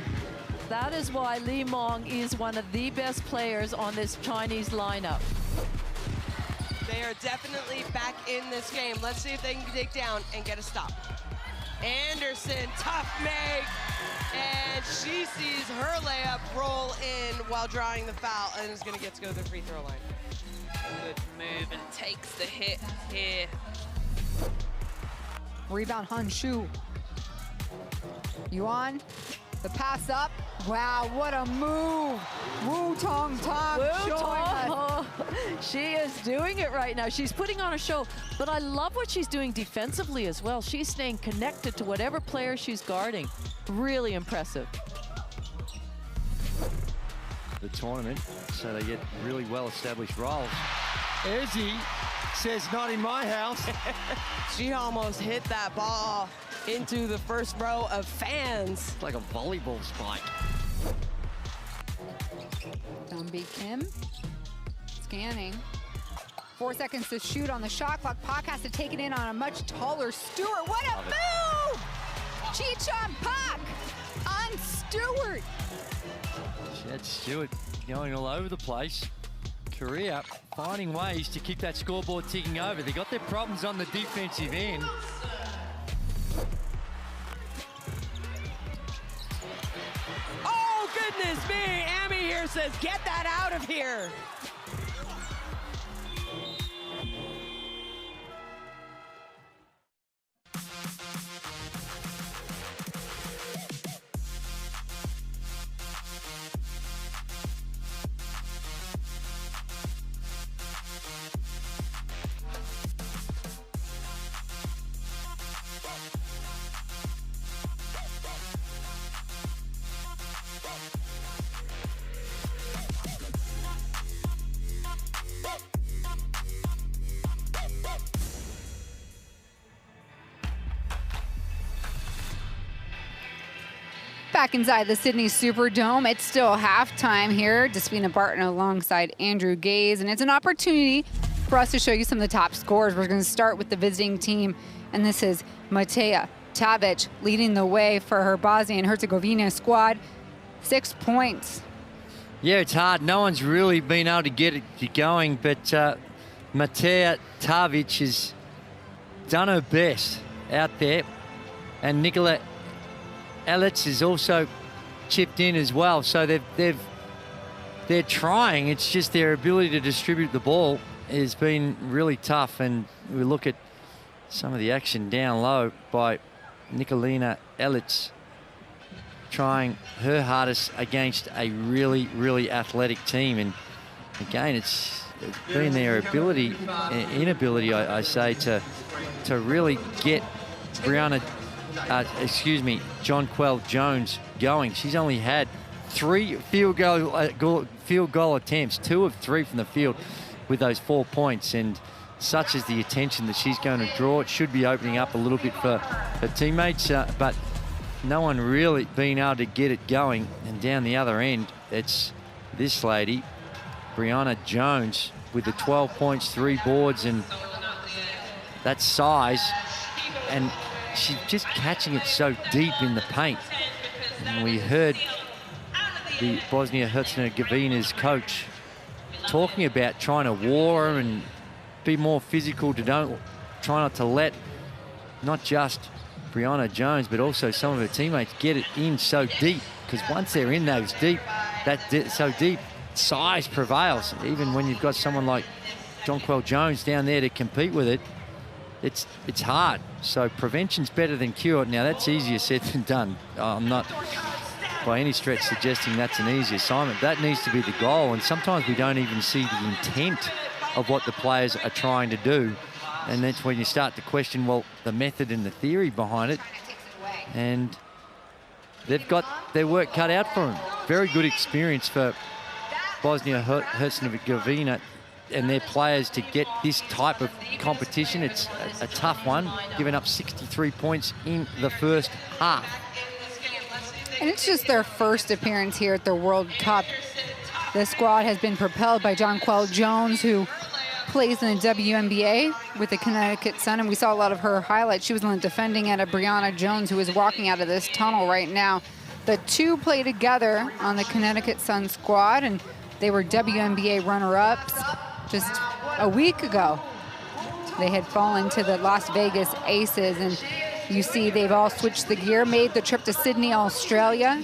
That is why Li Meng is one of the best players on this Chinese lineup. They are definitely back in this game. Let's see if they can dig down and get a stop. Anderson, tough make, and she sees her layup roll in while drawing the foul and is gonna get to go to the free throw line. Good move and takes the hit here. Rebound Han Shu. Yuan, the pass up. Wow, what a move. Wu Tong Tong showing us. She is doing it right now. She's putting on a show, but I love what she's doing defensively as well. She's staying connected to whatever player she's guarding. Really impressive. The tournament, so they get really well-established roles. Ezzy says, not in my house. She almost hit that ball into the first row of fans. It's like a volleyball spike. Dumbi Kim, scanning. 4 seconds to shoot on the shot clock. Pak has to take it in on a much taller Stewart. What a move! Chi-Chon Pak on Stewart. Chad Stewart going all over the place. Korea finding ways to keep that scoreboard ticking over. They got their problems on the defensive end. Oh, goodness me. Amy here says, get that out of here. Back inside the Sydney Superdome, it's still halftime here. Despina Barton alongside Andrew Gaze, and it's an opportunity for us to show you some of the top scores. We're going to start with the visiting team, and this is Mateja Tavic leading the way for her Bosnia and Herzegovina squad. 6 points. Yeah, it's hard. No one's really been able to get it going, but Mateja Tavic has done her best out there, and Nicola Elitz has also chipped in as well. So they're trying. It's just their ability to distribute the ball has been really tough. And we look at some of the action down low by Nicolina Elitz, trying her hardest against a really, really athletic team. And again, it's been their inability, I say, to really get Brianna. Jonquel Jones going. She's only had 3 field goal attempts, 2 of 3 from the field with those 4 points, and such is the attention that she's going to draw. It should be opening up a little bit for her teammates, but no one really being able to get it going. And down the other end, it's this lady, Brianna Jones, with the 12 points, 3 boards, and that size, and she's just catching it so deep in the paint. And we heard the Bosnia-Herzegovina's coach talking about trying to war and be more physical, to try not to let not just Brianna Jones but also some of her teammates get it in so deep, because once they're in those so deep, size prevails. Even when you've got someone like Jonquel Jones down there to compete with it, it's hard. So prevention's better than cure. Now, that's easier said than done. I'm not by any stretch suggesting that's an easy assignment. That needs to be the goal, and sometimes we don't even see the intent of what the players are trying to do. And that's when you start to question, well, the method and the theory behind it. And they've got their work cut out for them. Very good experience for Bosnia and Herzegovina and their players to get this type of competition. It's a tough one, giving up 63 points in the first half. And it's just their first appearance here at the World Cup. The squad has been propelled by Jonquel Jones, who plays in the WNBA with the Connecticut Sun, and we saw a lot of her highlights. She was on the defending end of Brianna Jones, who is walking out of this tunnel right now. The two play together on the Connecticut Sun squad, and they were WNBA runner-ups just a week ago. They had fallen to the Las Vegas Aces, and you see they've all switched the gear, made the trip to Sydney, Australia,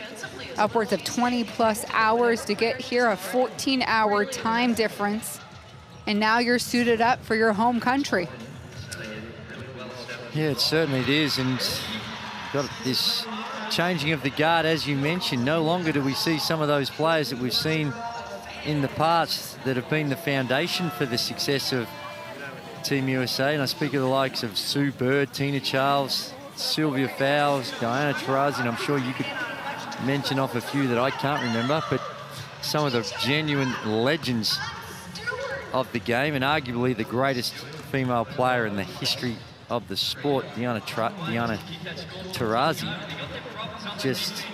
upwards of 20-plus hours to get here, a 14-hour time difference. And now you're suited up for your home country. Yeah, it certainly is. And got this changing of the guard, as you mentioned. No longer do we see some of those players that we've seen in the past that have been the foundation for the success of Team USA. And I speak of the likes of Sue Bird, Tina Charles, Sylvia Fowles, Diana Taurasi, and I'm sure you could mention off a few that I can't remember, but some of the genuine legends of the game, and arguably the greatest female player in the history of the sport, Diana Taurasi. Just,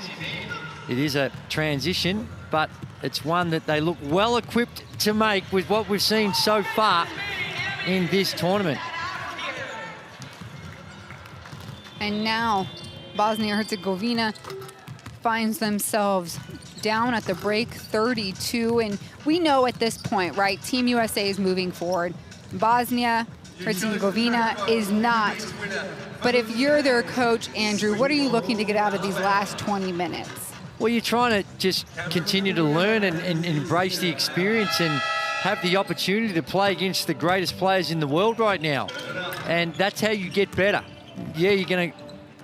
it is a transition, but it's one that they look well equipped to make with what we've seen so far in this tournament. And now Bosnia and Herzegovina finds themselves down at the break 32, and we know at this point, right, Team USA is moving forward. Bosnia Herzegovina is not. But if you're their coach, Andrew, what are you looking to get out of these last 20 minutes? Well, you're trying to just continue to learn and embrace the experience and have the opportunity to play against the greatest players in the world right now. And that's how you get better. Yeah, you're going to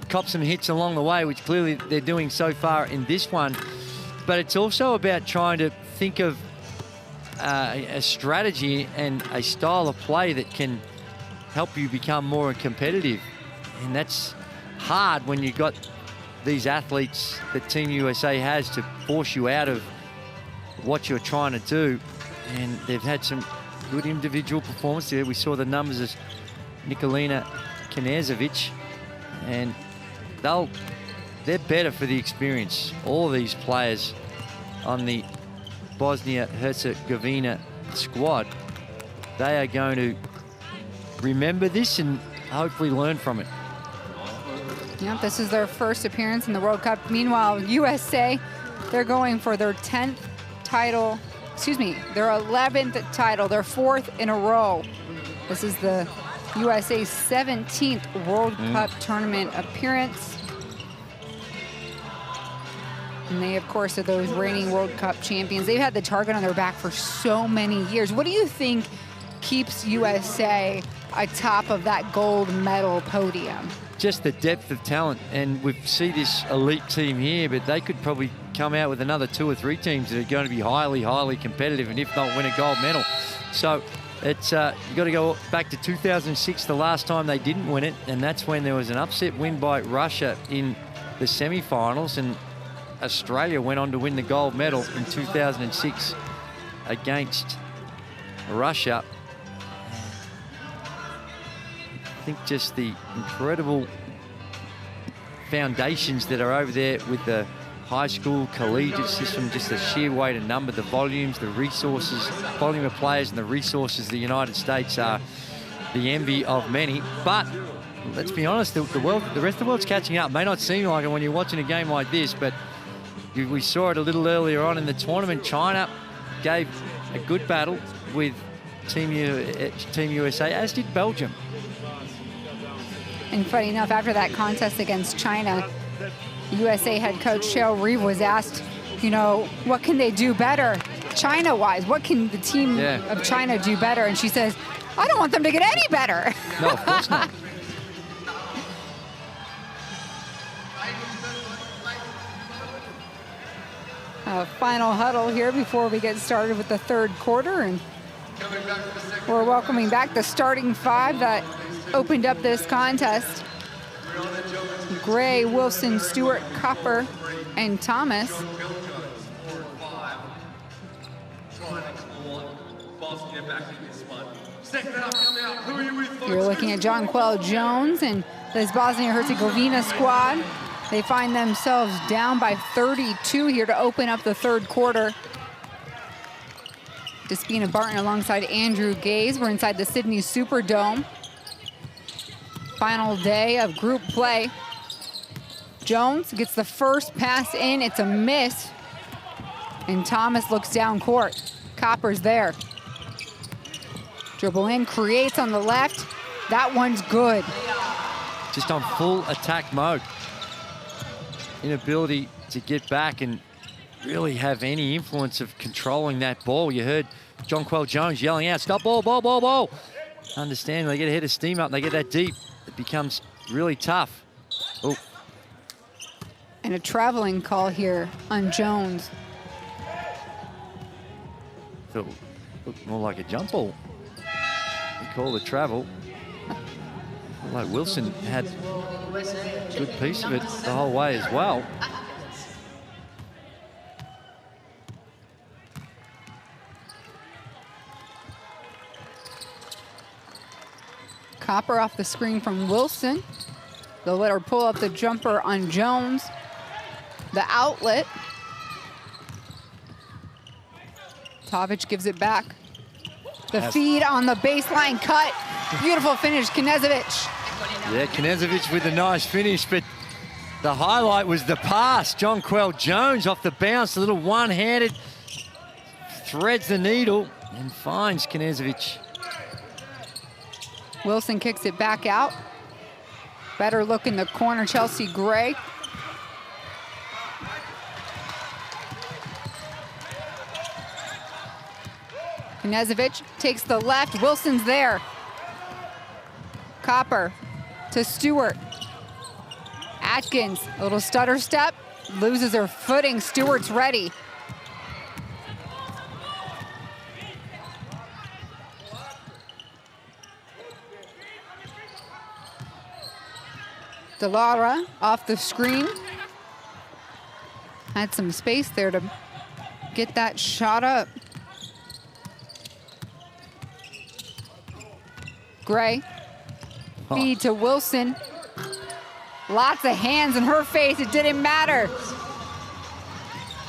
cop some hits along the way, which clearly they're doing so far in this one. But it's also about trying to think of a strategy and a style of play that can help you become more competitive. And that's hard when you've got these athletes that Team USA has to force you out of what you're trying to do. And they've had some good individual performance there. We saw the numbers as Nikolina Knežević, and they're better for the experience. All of these players on the Bosnia-Herzegovina squad, they are going to remember this and hopefully learn from it. Yep, this is their first appearance in the World Cup. Meanwhile, USA, they're going for their 10th title, their 11th title, their 4th in a row. This is the USA's 17th World Cup tournament appearance. And they, of course, are those reigning World Cup champions. They've had the target on their back for so many years. What do you think keeps USA atop of that gold medal podium? Just the depth of talent, and we see this elite team here, but they could probably come out with another 2 or 3 teams that are going to be highly, highly competitive, and if not, win a gold medal. So it's you got to go back to 2006, the last time they didn't win it, and that's when there was an upset win by Russia in the semi-finals, and Australia went on to win the gold medal in 2006 against Russia. I think just the incredible foundations that are over there with the high school, collegiate system, just the sheer weight and number, the volumes, the resources, volume of players and the resources of the United States are the envy of many. But let's be honest, the rest of the world's catching up. It may not seem like it when you're watching a game like this, but we saw it a little earlier on in the tournament. China gave a good battle with Team USA, as did Belgium. And funny enough, after that contest against China, USA head coach Cheryl Reeve was asked, you know, what can they do better? China-wise? What can the team of China do better? And she says, I don't want them to get any better. No, of course not. Final huddle here before we get started with the third quarter. And we're welcoming back the starting five that opened up this contest. Gray, Wilson, Stewart, Copper, and Thomas. You're looking at Jonquel Jones and this Bosnia and Herzegovina squad. They find themselves down by 32 here to open up the third quarter. Despina Barton alongside Andrew Gaze. We're inside the Sydney Superdome. Final day of group play. Jones gets the first pass in. It's a miss. And Thomas looks down court. Copper's there. Dribble in, creates on the left. That one's good. Just on full attack mode. Inability to get back and really have any influence of controlling that ball. You heard Jonquel Jones yelling out, stop ball, ball, ball, ball. Understand, they get a head of steam up, they get that deep. It becomes really tough. Oh. And a traveling call here on Jones. Looked more like a jump ball. They call the travel. Like Wilson had a good piece of it the whole way as well. Copper off the screen from Wilson. They'll let her pull up the jumper on Jones. The outlet. Tovic gives it back. The feed on the baseline cut. Beautiful finish, Knezovic. Yeah, Knezovic with a nice finish, but the highlight was the pass. Jonquel Jones off the bounce, a little one-handed, threads the needle and finds Knezovic. Wilson kicks it back out. Better look in the corner, Chelsea Gray. Knezovic takes the left, Wilson's there. Copper to Stewart. Atkins, a little stutter step, loses her footing, Stewart's ready. Delara off the screen. Had some space there to get that shot up. Gray, feed to Wilson. Lots of hands in her face, it didn't matter.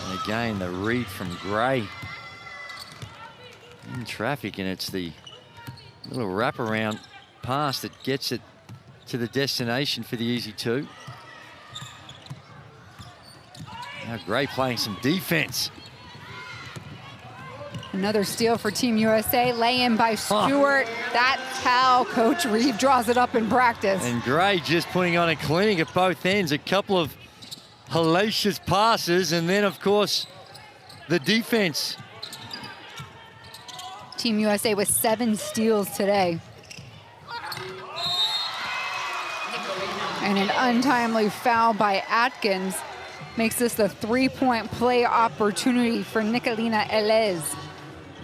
And again, the read from Gray. In traffic, and it's the little wraparound pass that gets it to the destination for the easy two. Now Gray playing some defense. Another steal for Team USA, lay in by Stewart. That's how Coach Reeve draws it up in practice. And Gray just putting on a clinic at both ends. A couple of hellacious passes, and then of course, the defense. Team USA with 7 steals today. And an untimely foul by Atkins makes this the 3-point play opportunity for Nicolina Elez.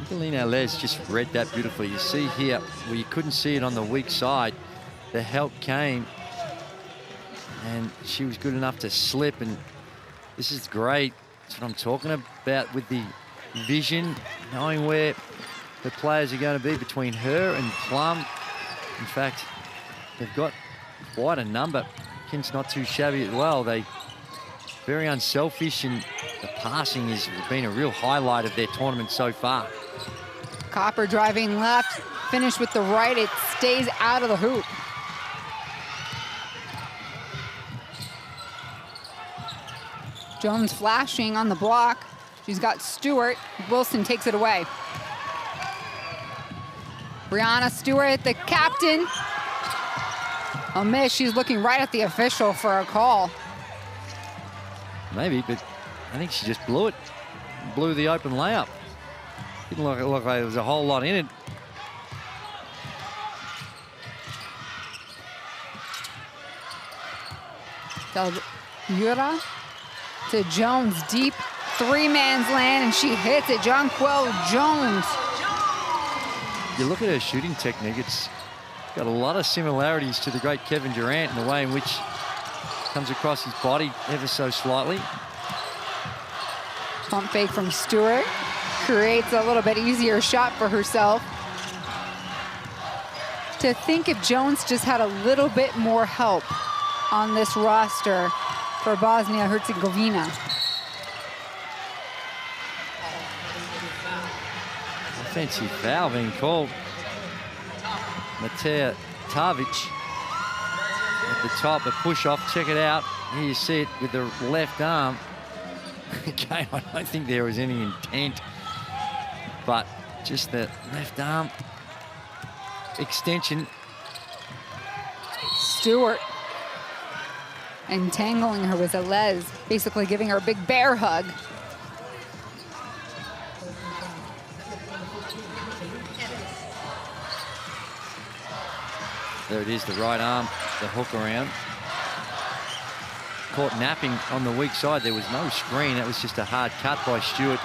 Nicolina Elez just read that beautifully. You see here, where you couldn't see it on the weak side, the help came, and she was good enough to slip, and this is great. That's what I'm talking about with the vision, knowing where the players are going to be between her and Plum. In fact, they've got quite a number. Kim's not too shabby as well. They very unselfish, and the passing has been a real highlight of their tournament so far. Copper driving left, finish with the right. It stays out of the hoop. Jones flashing on the block. She's got Stewart. Wilson takes it away. Brianna Stewart, the captain. A miss. She's looking right at the official for a call. Maybe, but I think she just blew it. Blew the open layup. Didn't look like there was a whole lot in it. Del Yura to Jones, deep three-man's land, and she hits it. Jonquel Jones. You look at her shooting technique, it's got a lot of similarities to the great Kevin Durant in the way in which comes across his body ever so slightly. Pump fake from Stewart. Creates a little bit easier shot for herself. To think if Jones just had a little bit more help on this roster for Bosnia and Herzegovina. Offensive foul being called. Matea Tavic at the top, a push off. Check it out. Here you see it with the left arm. Again, I don't think there was any intent, but just the left arm extension. Stewart entangling her with Alez, basically giving her a big bear hug. There it is, the right arm, the hook around. Caught napping on the weak side. There was no screen. That was just a hard cut by Stewart.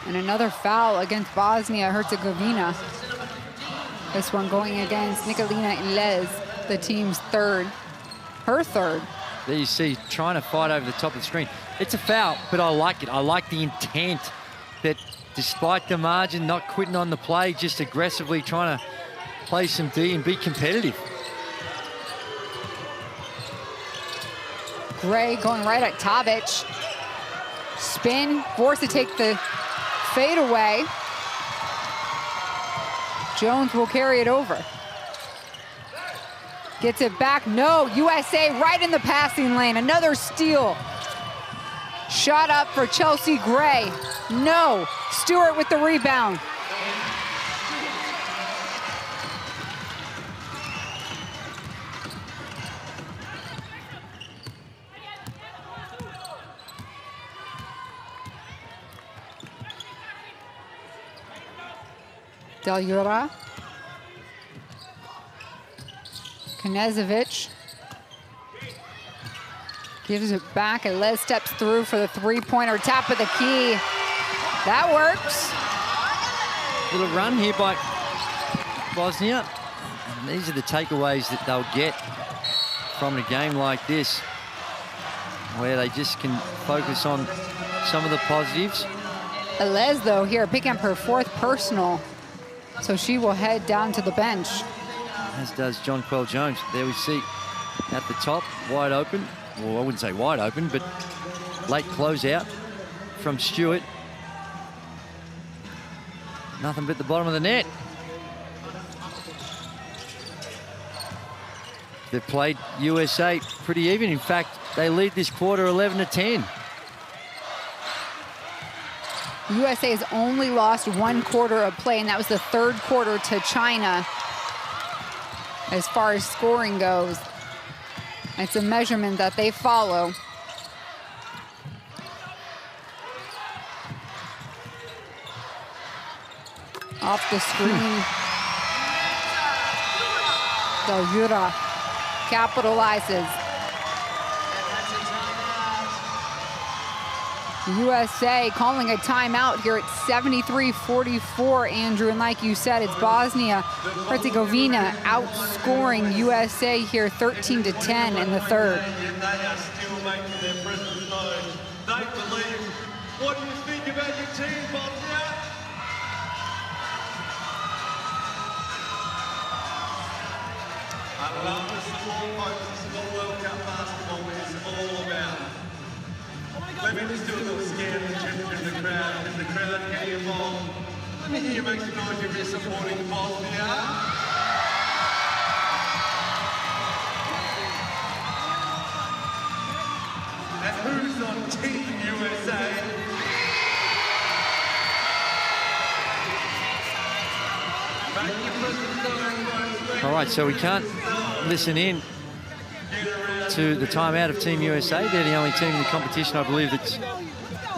And another foul against Bosnia-Herzegovina. This one going against Nicolina Ilez, the team's third. Her third. There you see, trying to fight over the top of the screen. It's a foul, but I like it. I like the intent that despite the margin, not quitting on the play, just aggressively trying to play some D and be competitive. Gray going right at Tavic. Spin, forced to take the fade away. Jones will carry it over. Gets it back, no, USA right in the passing lane, another steal. Shot up for Chelsea Gray, no. Stewart with the rebound. Del Yura. Knezovic gives it back, and Les steps through for the three-pointer, tap of the key. That works. Little run here by Bosnia. And these are the takeaways that they'll get from a game like this, where they just can focus on some of the positives. Alez, though, here picking up her fourth personal, so she will head down to the bench. As does Jonquel Jones. There we see at the top, wide open. Well, I wouldn't say wide open, but late closeout from Stewart. Nothing but the bottom of the net. They've played USA pretty even. In fact, they lead this quarter 11-10. USA has only lost one quarter of play, and that was the third quarter to China. As far as scoring goes, it's a measurement that they follow. Off the screen. Del Yura capitalizes. USA calling a timeout here at 73-44, Andrew. And like you said, it's Bosnia-Herzegovina outscoring USA here 13-10 in the third. What do you think about your team, Bosnia? I love the small focus of the World Cup basketball, what it's all about. Let me just do a little scan and gesture in the crowd. Is the crowd getting involved? Let me hear you make some noise if you're supporting Bosnia. And who's on Team USA? All right, so we can't listen in to the timeout of Team USA. They're the only team in the competition, I believe, that's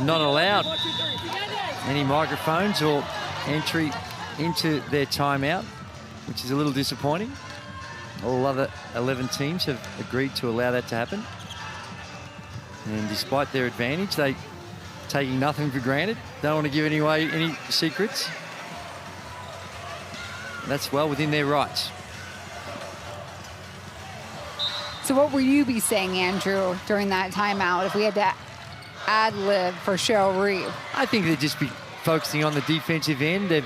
not allowed any microphones or entry into their timeout, which is a little disappointing. All other 11 teams have agreed to allow that to happen. And despite their advantage, they taking nothing for granted. Don't want to give away any secrets. That's well within their rights. So what will you be saying, Andrew, during that timeout if we had to ad-lib for Cheryl Reeve? I think they'd just be focusing on the defensive end. They've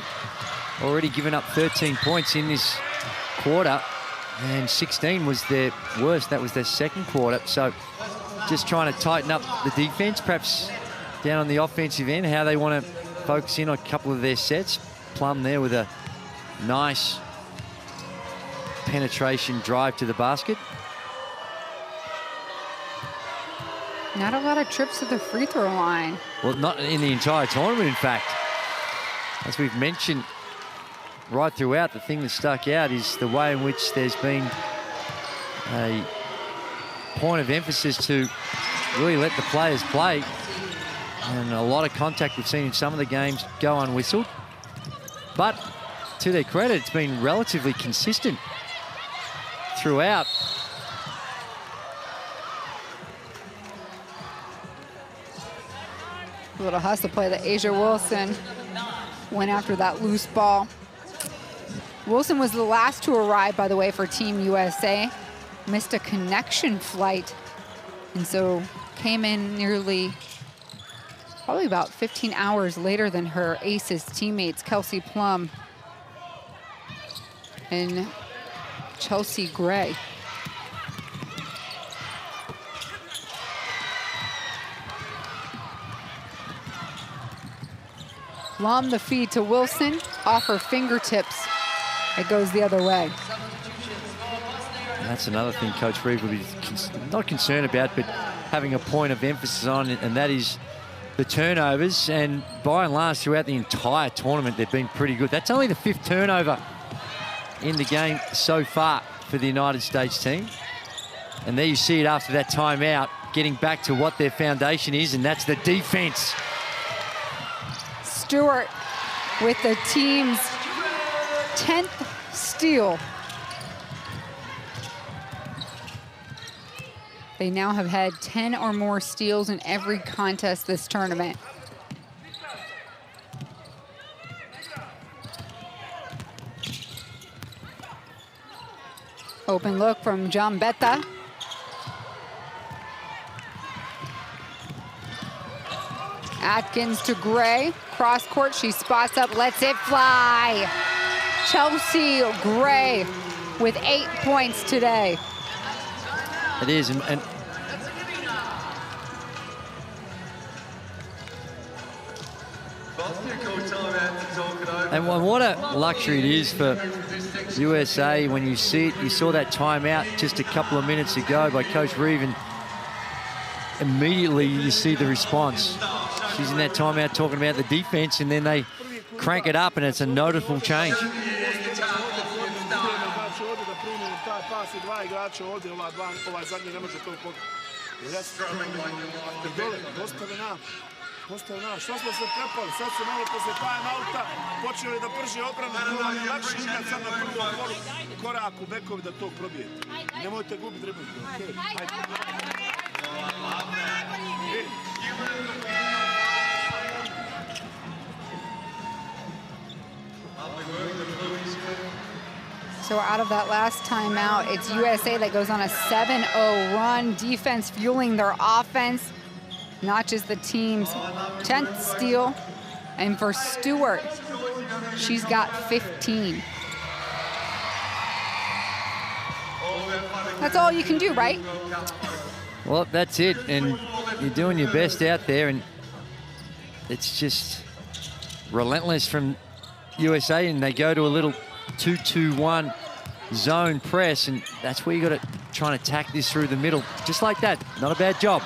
already given up 13 points in this quarter, and 16 was their worst. That was their second quarter. So just trying to tighten up the defense, perhaps down on the offensive end, how they want to focus in on a couple of their sets. Plum there with a nice penetration drive to the basket. Not a lot of trips to the free throw line. Well, not in the entire tournament, in fact. As we've mentioned right throughout, the thing that stuck out is the way in which there's been a point of emphasis to really let the players play. And a lot of contact we've seen in some of the games go unwhistled. But to their credit, it's been relatively consistent throughout. A little hustle play that Asia Wilson went after that loose ball. Wilson was the last to arrive, by the way, for Team USA. Missed a connection flight, and so came in probably about 15 hours later than her Aces teammates, Kelsey Plum and Chelsea Gray. Plum the feed to Wilson, off her fingertips. It goes the other way. And that's another thing Coach Reeve will be not concerned about, but having a point of emphasis on, and that is the turnovers. And by and large, throughout the entire tournament, they've been pretty good. That's only the 5th turnover in the game so far for the United States team. And there you see it after that timeout, getting back to what their foundation is, and that's the defense. Stewart with the team's 10th steal. They now have had 10 or more steals in every contest this tournament. Open look from Jambetta. Atkins to Gray. Cross court, she spots up, lets it fly. Chelsea Gray with 8 points today. It is, and what a luxury it is for USA when you see it. You saw that timeout just a couple of minutes ago by Coach Reeve, and immediately you see the response. She's in that timeout talking about the defense, and then they crank it up, and it's a noticeable change. Postaje nam, što smo se prepali, sad su malo posle time-outa počeli da prži odbranu, bilo nam je lakše igrati sad na prvom koraku bekovi da to probijete. Nemojte gubiti dribling. So out of that last timeout, it's USA that goes on a 7-0 run. Defense fueling their offense. Not just the team's 10th steal. And for Stewart, she's got 15. That's all you can do, right? Well, that's it. And you're doing your best out there. And it's just relentless from USA. And they go to a little 2-2-1 zone press. And that's where you got to try and attack this through the middle. Just like that. Not a bad job.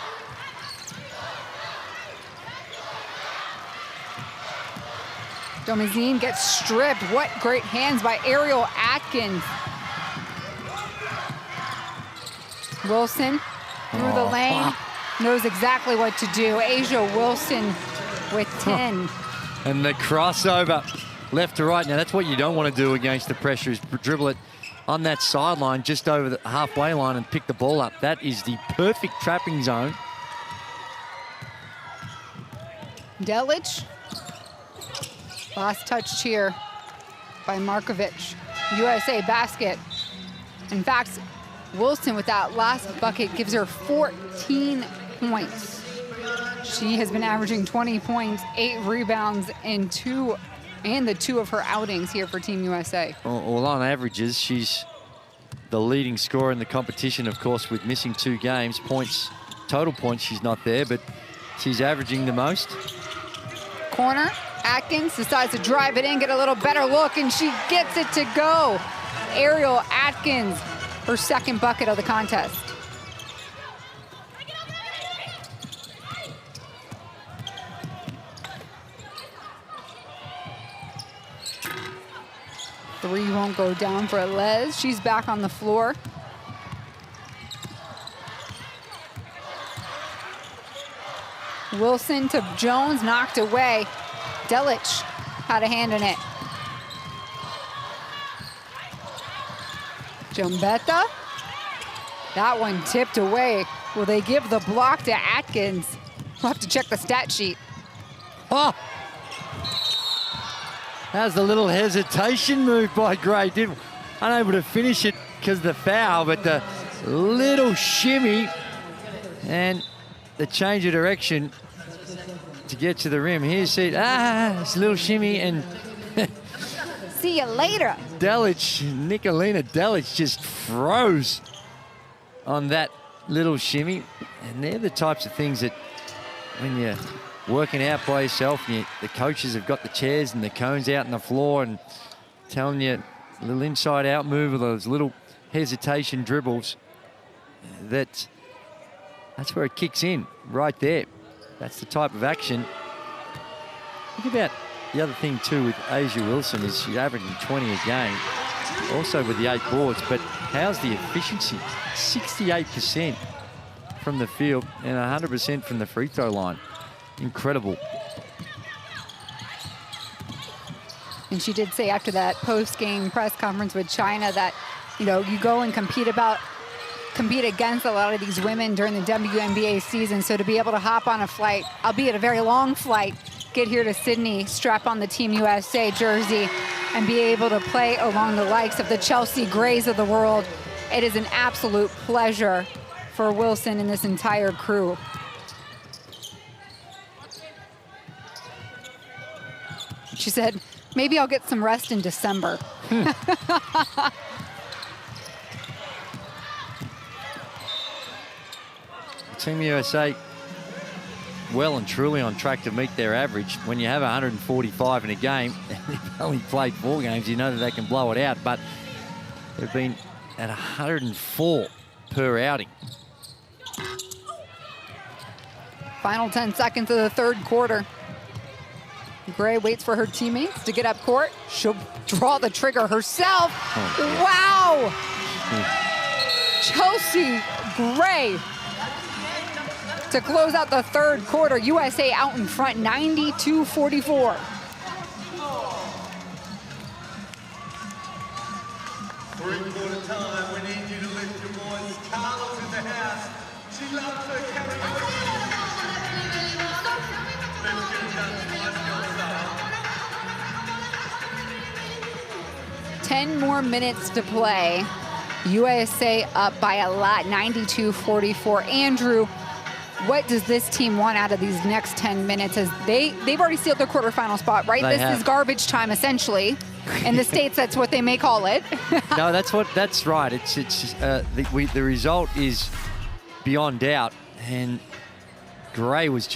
Domazine gets stripped. What great hands by Ariel Atkins. Wilson through the lane, knows exactly what to do. Asia Wilson with 10. And the crossover left to right. Now, that's what you don't want to do against the pressure, is dribble it on that sideline just over the halfway line and pick the ball up. That is the perfect trapping zone. Delic. Last touch here by Markovic. USA basket. In fact, Wilson with that last bucket gives her 14 points. She has been averaging 20 points, 8 rebounds, and the two of her outings here for Team USA. Well, on averages, she's the leading scorer in the competition, of course, with missing 2 games. Total points, she's not there, but she's averaging the most. Corner, Atkins decides to drive it in, get a little better look, and she gets it to go. Ariel Atkins, her second bucket of the contest. Three won't go down for Les. She's back on the floor. Wilson to Jones, knocked away. Delic had a hand in it. Gambetta. That one tipped away. Will they give the block to Atkins? We'll have to check the stat sheet. Oh! That was a little hesitation move by Gray. Unable to finish it because of the foul, but the little shimmy and the change of direction to get to the rim. Here's it. It's a little shimmy, and see you later. Nicolina Delic just froze on that little shimmy. And they're the types of things that when you're working out by yourself, and the coaches have got the chairs and the cones out on the floor and telling you a little inside-out move or those little hesitation dribbles, that's where it kicks in, right there. That's the type of action. Think about the other thing, too, with Asia Wilson is she's averaging 20 a game, also with the 8 boards, but how's the efficiency? 68% from the field and 100% from the free throw line. Incredible. And she did say after that post-game press conference with China that, you go and compete against a lot of these women during the WNBA season. So to be able to hop on a flight, albeit a very long flight, get here to Sydney, strap on the Team USA jersey, and be able to play along the likes of the Chelsea Grays of the world, it is an absolute pleasure for Wilson and this entire crew. She said, maybe I'll get some rest in December. Team USA well and truly on track to meet their average. When you have 145 in a game, and they've only played 4 games, you know that they can blow it out, but they've been at 104 per outing. Final 10 seconds of the third quarter. Gray waits for her teammates to get up court. She'll draw the trigger herself. Wow! Chelsea Gray to close out the third quarter. USA out in front, 92-44. Three-quarter time, we need you to lift your voice. Carla's in the house. She loves her karaoke. Let's get it done. Let's go. 10 more minutes to play. USA up by a lot, 92-44. Andrew, what does this team want out of these next 10 minutes? As they've already sealed their quarterfinal spot, right? This is garbage time, essentially. In the States, that's what they may call it. No, that's right. The result is beyond doubt, and Gray was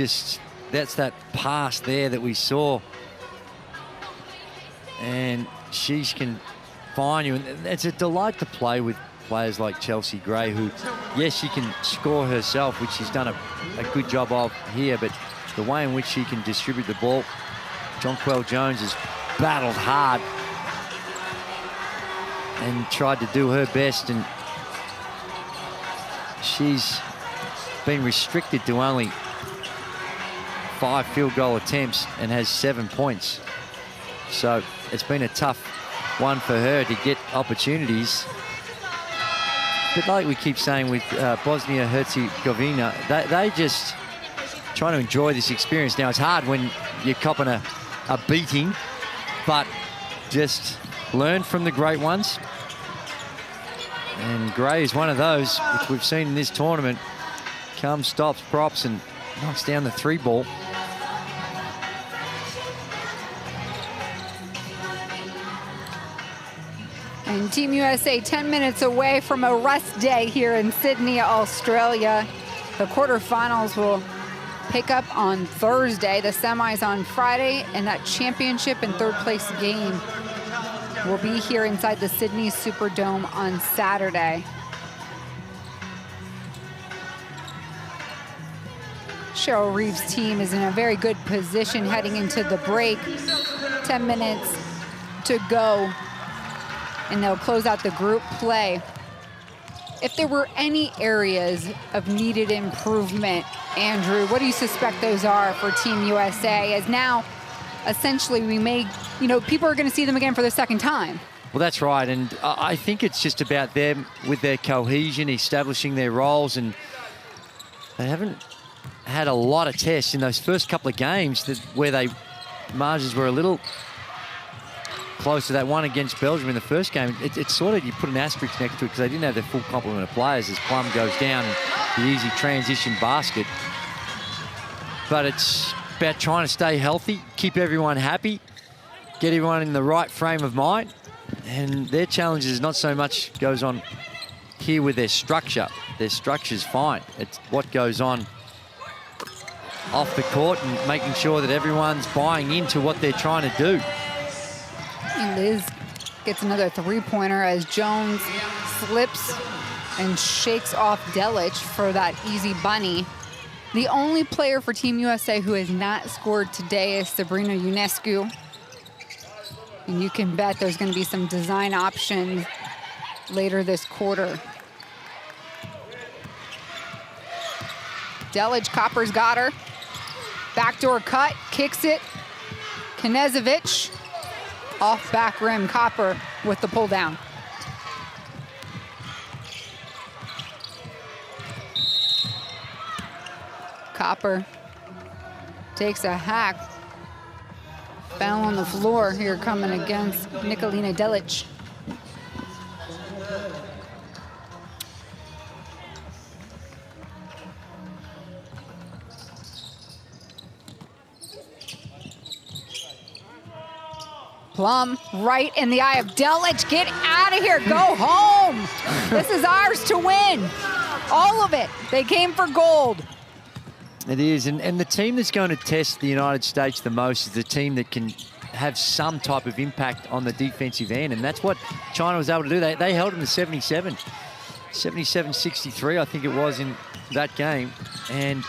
that's that pass there that we saw, and she can find you, and it's a delight to play with players like Chelsea Gray, who, yes, she can score herself, which she's done a good job of here, but the way in which she can distribute the ball. Jonquel Jones has battled hard and tried to do her best, and she's been restricted to only 5 field goal attempts and has 7 points. So it's been a tough one for her to get opportunities. But like we keep saying with Bosnia and Herzegovina, they just trying to enjoy this experience. Now, it's hard when you're copping a beating, but just learn from the great ones. And Gray is one of those, which we've seen in this tournament. Comes, stops, props, and knocks down the 3 ball. And Team USA 10 minutes away from a rest day here in Sydney, Australia. The quarterfinals will pick up on Thursday, the semis on Friday, and that championship and 3rd place game will be here inside the Sydney Superdome on Saturday. Cheryl Reeves' team is in a very good position heading into the break. 10 minutes to go, and they'll close out the group play. If there were any areas of needed improvement, Andrew, what do you suspect those are for Team USA? As now, essentially, we may, people are going to see them again for the 2nd time. Well, that's right, and I think it's just about them with their cohesion, establishing their roles, and they haven't had a lot of tests in those first couple of games where margins were a little close to that one against Belgium in the first game. It's sort of, you put an asterisk next to it because they didn't have their full complement of players as Plum goes down and the easy transition basket. But it's about trying to stay healthy, keep everyone happy, get everyone in the right frame of mind. And their challenge is not so much goes on here with their structure. Their structure's fine. It's what goes on off the court and making sure that everyone's buying into what they're trying to do. And Liz gets another 3-pointer as Jones slips and shakes off Delic for that easy bunny. The only player for Team USA who has not scored today is Sabrina Ionescu. And you can bet there's going to be some design options later this quarter. Delic, Copper's got her. Backdoor cut, kicks it. Knezovic off back rim, Copper with the pull down. Copper takes a hack. Foul on the floor here coming against Nikolina Delic. Plum right in the eye of Delic. Get out of here, go home. This is ours to win. All of it. They came for gold. It is, and the team that's going to test the United States the most is the team that can have some type of impact on the defensive end, and that's what China was able to do. They held them to 77-63, I think it was in that game, and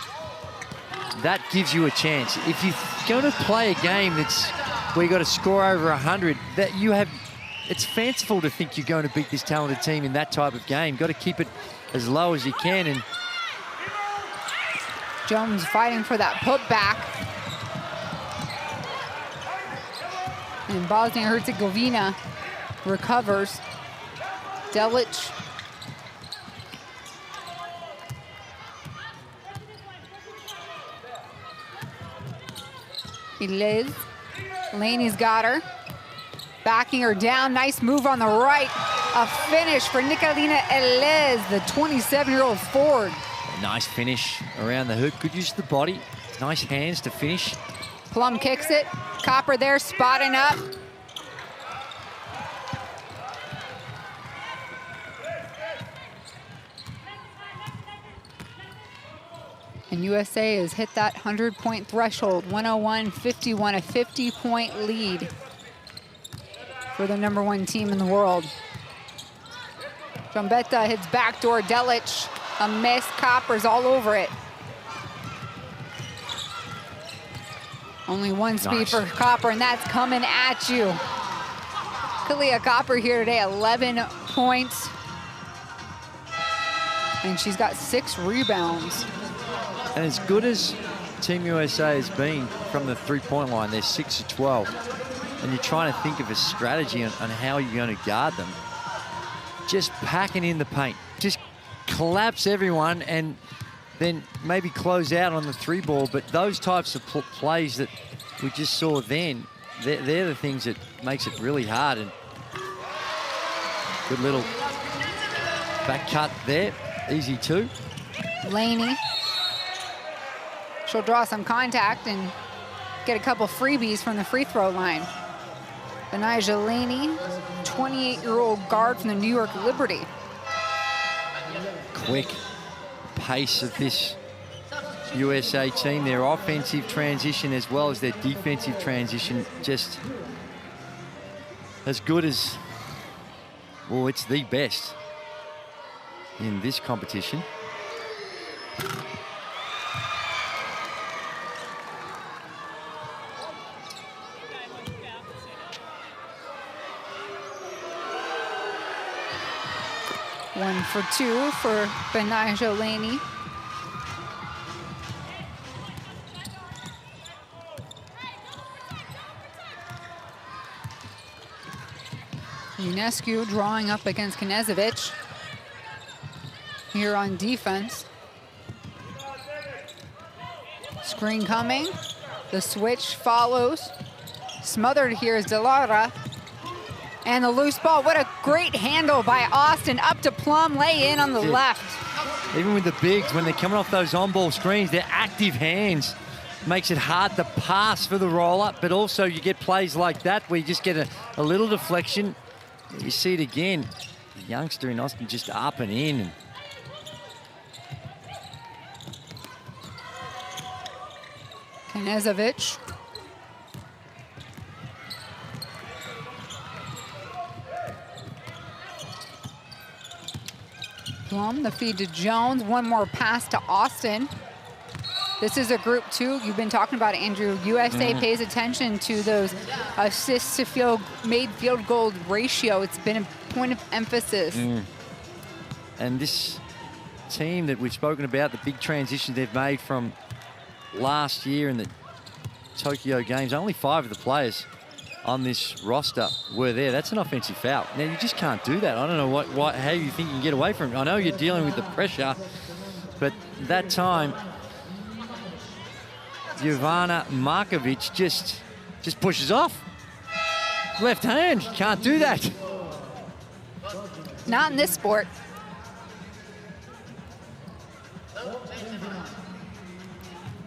that gives you a chance. If you're going to play a game that's where you got to score over 100, that you have, it's fanciful to think you're going to beat this talented team in that type of game. Got to keep it as low as you can. And Jones fighting for that putback. And Bosnia and Herzegovina recovers. Delic. Liz. Laney's got her. Backing her down. Nice move on the right. A finish for Nikolina Elez, the 27-year-old forward. A nice finish around the hoop. Good use of the body. Nice hands to finish. Plum kicks it. Copper there, spotting up. And USA has hit that 100-point threshold. 101-51, a 50-point lead for the #1 team in the world. Trombetta hits backdoor. Delic, a miss. Copper's all over it. Only one speed for Copper, and that's coming at you. Kalia Copper here today, 11 points. And she's got 6 rebounds. And as good as Team USA has been from the three-point line, they're 6 of 12. And you're trying to think of a strategy on how you're going to guard them. Just packing in the paint. Just collapse everyone and then maybe close out on the 3-ball. But those types of plays that we just saw then, they're the things that makes it really hard. And good little back cut there. Easy too. Laney. She'll draw some contact and get a couple freebies from the free throw line. Benijah Laney, 28-year-old guard from the New York Liberty. Quick pace of this USA team. Their offensive transition as well as their defensive transition just as good as, well, it's the best in this competition. One for 2 for Benijah Laney. Ionescu drawing up against Knezovic here on defense. Screen coming. The switch follows. Smothered here is Delara. And the loose ball. What a great handle by Austin. Up to Plum. Lay in on the left. Even with the bigs, when they're coming off those on-ball screens, their active hands makes it hard to pass for the roll-up. But also you get plays like that where you just get a little deflection. You see it again. The youngster in Austin just up and in. Knezovic. Plum, the feed to Jones. One more pass to Austin. This is a group 2. You've been talking about it, Andrew. USA pays attention to those assists to made field goal ratio. It's been a point of emphasis. And this team that we've spoken about, the big transitions they've made from last year in the Tokyo Games, only 5 of the players on this roster were there. That's an offensive foul. Now, you just can't do that. I don't know how you think you can get away from it. I know you're dealing with the pressure, but that time, Jovana Markovic just pushes off. Left hand, can't do that. Not in this sport.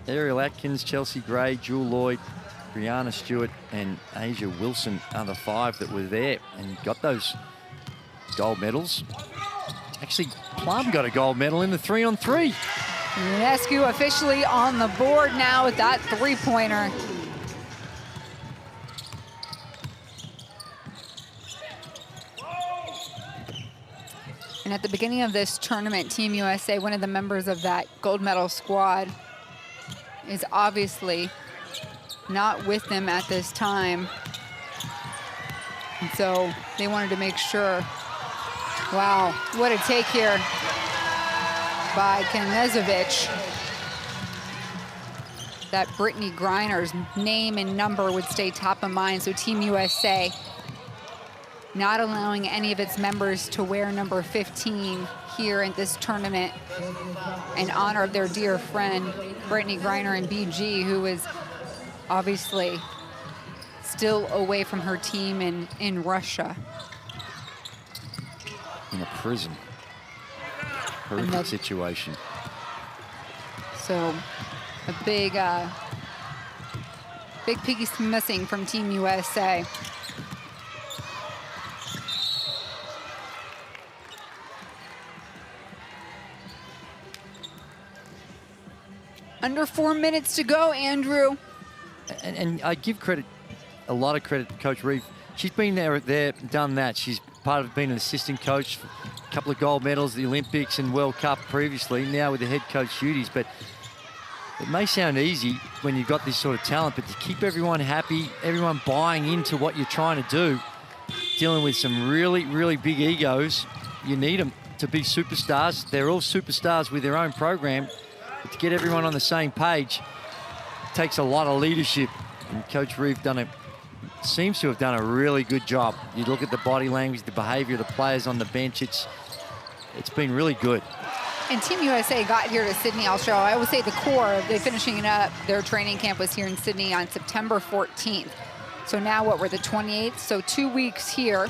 Ariel Atkins, Chelsea Gray, Jewel Lloyd, Brianna Stewart and Asia Wilson are the 5 that were there and got those gold medals. Actually, Plum got a gold medal in the 3-on-3. Ionescu officially on the board now with that 3-pointer. And at the beginning of this tournament, Team USA, one of the members of that gold medal squad, is obviously not with them at this time. And so they wanted to make sure. Wow, what a take here by Knezovic. That Brittany Griner's name and number would stay top of mind. So Team USA not allowing any of its members to wear number 15 here at this tournament in honor of their dear friend, Brittany Griner and BG, who is obviously still away from her team in Russia. In a prison. Horrific situation. So a big piece missing from Team USA. Under 4 minutes to go, Andrew. And I give a lot of credit to Coach Reeve. She's been there, done that. She's part of being an assistant coach, a couple of gold medals, the Olympics and World Cup previously, now with the head coach duties. But it may sound easy when you've got this sort of talent, but to keep everyone happy, everyone buying into what you're trying to do, dealing with some really, really big egos, you need them. to be superstars. They're all superstars with their own program. But to get everyone on the same page takes a lot of leadership. And Coach Reeve seems to have done a really good job. You look at the body language, the behavior of the players on the bench, it's been really good. And Team USA got here to Sydney, Australia. I would say the core, they're finishing it up. Their training camp was here in Sydney on September 14th. So now what, we're the 28th? So 2 weeks here.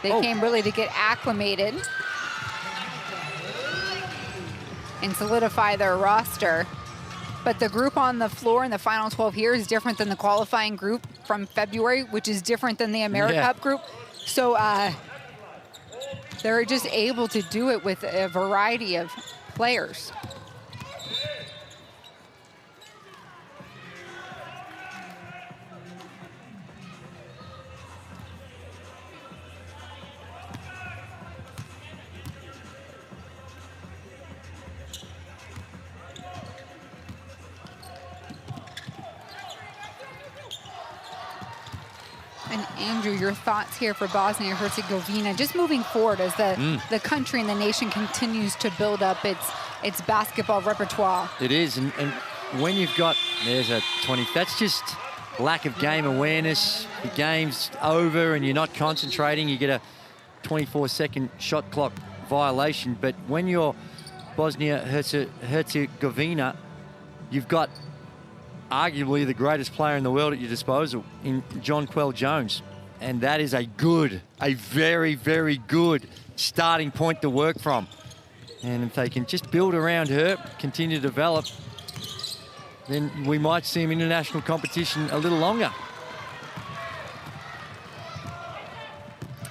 They came really to get acclimated and solidify their roster. But the group on the floor in the final 12 here is different than the qualifying group from February, which is different than the AmeriCup group. So they're just able to do it with a variety of players. And Andrew, your thoughts here for Bosnia and Herzegovina, just moving forward as the country and the nation continues to build up its basketball repertoire. It is, and when you've got, there's a 20, that's just lack of game awareness. The game's over and you're not concentrating, you get a 24-second shot clock violation. But when you're Bosnia Herzegovina, you've got arguably the greatest player in the world at your disposal in Jonquel Jones. And that is a very, very good starting point to work from. And if they can just build around her, continue to develop, then we might see him in international competition a little longer.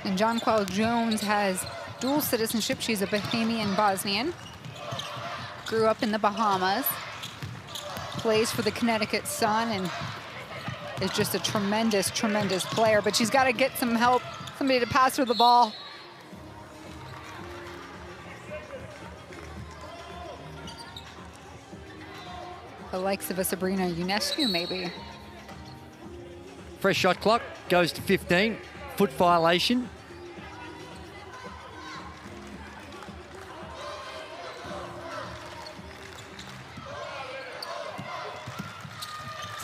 And Jonquel Jones has dual citizenship. She's a Bahamian Bosnian. Grew up in the Bahamas. Plays for the Connecticut Sun and is just a tremendous, tremendous player. But she's got to get some help, somebody to pass her the ball. The likes of a Sabrina Ionescu, maybe. Fresh shot clock goes to 15. Foot violation.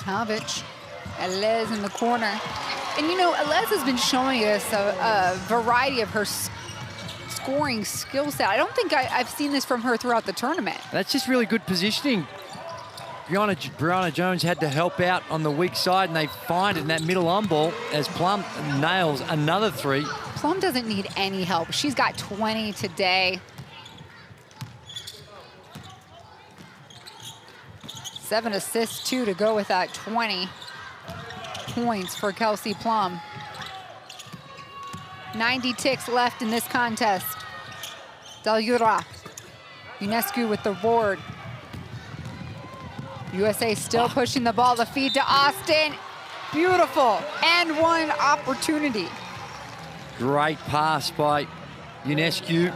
Tavic, Elez in the corner. And you know, Elez has been showing us a variety of her scoring skill set. I don't think I've seen this from her throughout the tournament. That's just really good positioning. Brianna Jones had to help out on the weak side, and they find it in that middle on ball as Plum nails another three. Plum doesn't need any help. She's got 20 today. 7 assists, 2 to go with that 20 points for Kelsey Plum. 90 ticks left in this contest. Dalyura, Ionescu with the board. USA still pushing the ball, the feed to Austin. Beautiful, and one opportunity. Great pass by Ionescu.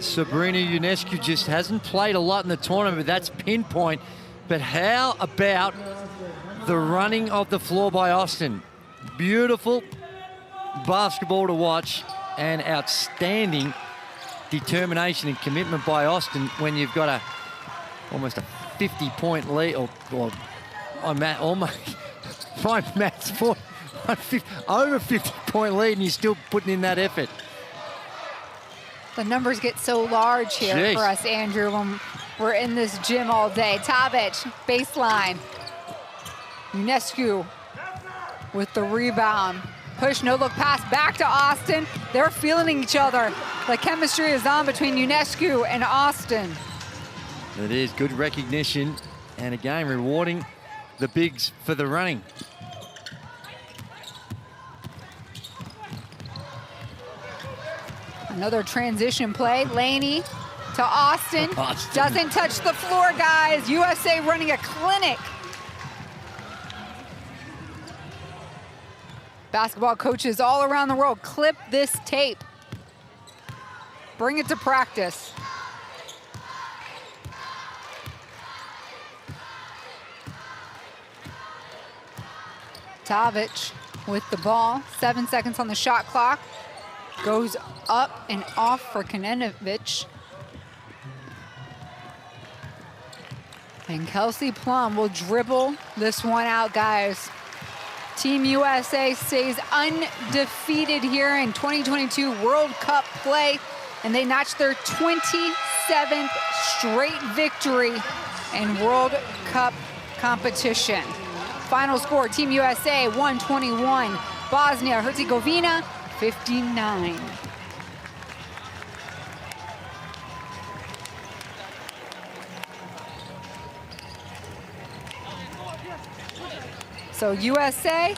Sabrina Ionescu just hasn't played a lot in the tournament, but that's pinpoint. But how about the running of the floor by Austin? Beautiful basketball to watch and outstanding determination and commitment by Austin when you've got almost a 50-point lead, or almost my math's over 50-point lead, and you're still putting in that effort. The numbers get so large here for us, Andrew, when we're in this gym all day. Tavic, baseline. Ionescu with the rebound. Push, no-look pass back to Austin. They're feeling each other. The chemistry is on between Ionescu and Austin. It is good recognition, and again, rewarding the bigs for the running. Another transition play. Laney to Austin. Doesn't touch the floor, guys. USA running a clinic. Basketball coaches all around the world, clip this tape. Bring it to practice. Tavic with the ball. 7 seconds on the shot clock. goes up and off for Kanenovic. And Kelsey Plum will dribble this one out, guys. Team USA stays undefeated here in 2022 World Cup play, and they notched their 27th straight victory in World Cup competition. Final score, Team USA 121, Bosnia Herzegovina 59. So USA,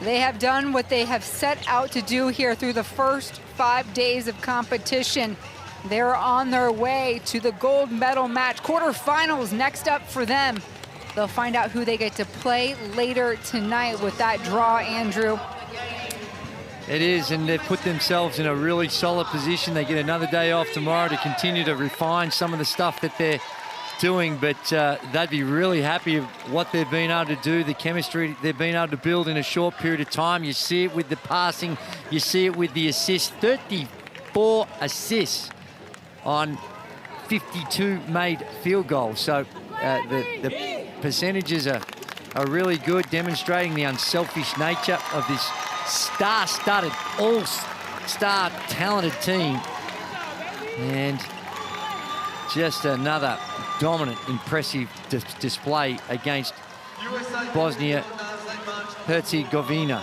they have done what they have set out to do here through the first 5 days of competition. They're on their way to the gold medal match. Quarterfinals next up for them. They'll find out who they get to play later tonight with that draw, Andrew. It is, and they've put themselves in a really solid position. They get another day off tomorrow to continue to refine some of the stuff that they're doing, but they'd be really happy with what they've been able to do, the chemistry they've been able to build in a short period of time. You see it with the passing, you see it with the assists. 34 assists on 52 made field goals. So the percentages are really good, demonstrating the unselfish nature of this star-studded, all-star talented team. And just another dominant, impressive display against Bosnia Herzegovina.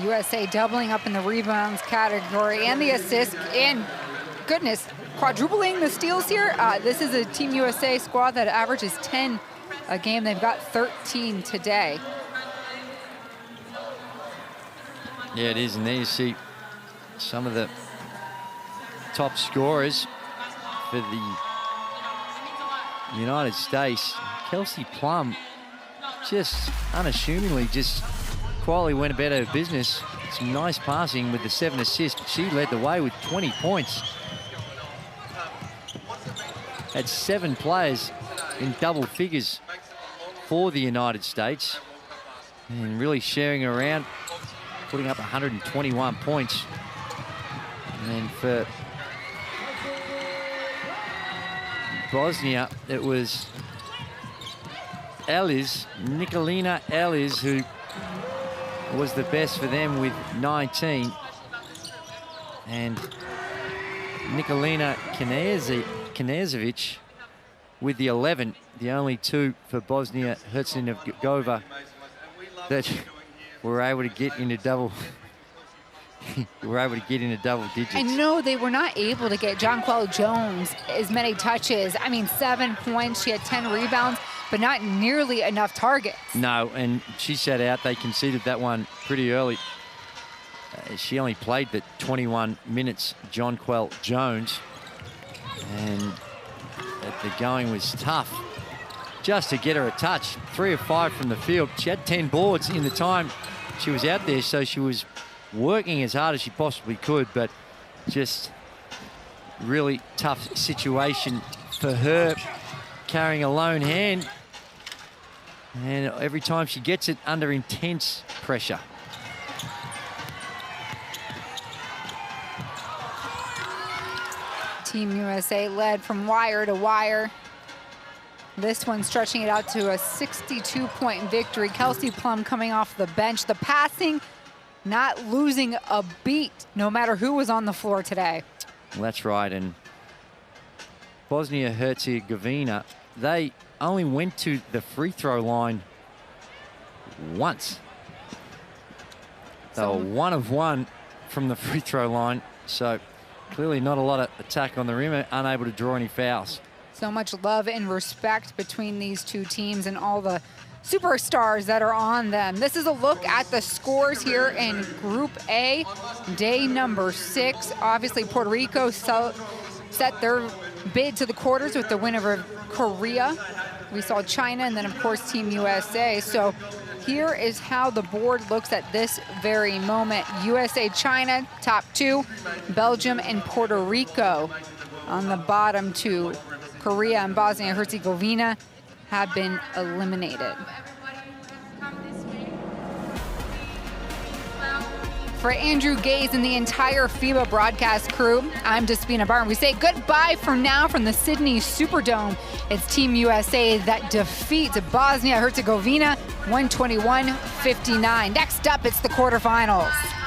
USA doubling up in the rebounds category and the assists, and goodness, quadrupling the steals here. This is a Team USA squad that averages 10 a game. They've got 13 today. Yeah, it is, and there you see some of the top scorers for the United States. Kelsey Plum just unassumingly just quietly went about her business. Some nice passing with the 7 assists. She led the way with 20 points. Had 7 players in double figures for the United States, and really sharing around, putting up 121 points. And for Bosnia, it was Nikolina Eliz, who was the best for them with 19. And Nikolina Knežević with the 11, the only two for Bosnia Herzegovina that were able to get into double digits. I know they were not able to get Jonquel Jones as many touches. I mean, 7 points, she had 10 rebounds, but not nearly enough targets. No, and she sat out. They conceded that one pretty early. She only played the 21 minutes, Jonquel Jones, and the going was tough just to get her a touch. 3 of 5 from the field. She had 10 boards in the time she was out there, so she was working as hard as she possibly could, but just really tough situation for her, carrying a lone hand, and every time she gets it under intense pressure. Team USA led from wire to wire. This one stretching it out to a 62-point victory. Kelsey Plum coming off the bench. The passing, not losing a beat, no matter who was on the floor today. Well, that's right, and Bosnia-Herzegovina, they only went to the free throw line once. They were 1 of 1 from the free throw line, so clearly not a lot of attack on the rim, unable to draw any fouls. So much love and respect between these two teams and all the superstars that are on them. This is a look at the scores here in Group A, day number 6. Obviously, Puerto Rico set their bid to the quarters with the win over Korea. We saw China and then, of course, Team USA. So here is how the board looks at this very moment. USA, China, top 2. Belgium and Puerto Rico on the bottom 2. Korea and Bosnia and Herzegovina have been eliminated. For Andrew Gaze and the entire FIBA broadcast crew, I'm Despina Barn. We say goodbye for now from the Sydney Superdome. It's Team USA that defeats Bosnia and Herzegovina 121-59. Next up, it's the quarterfinals.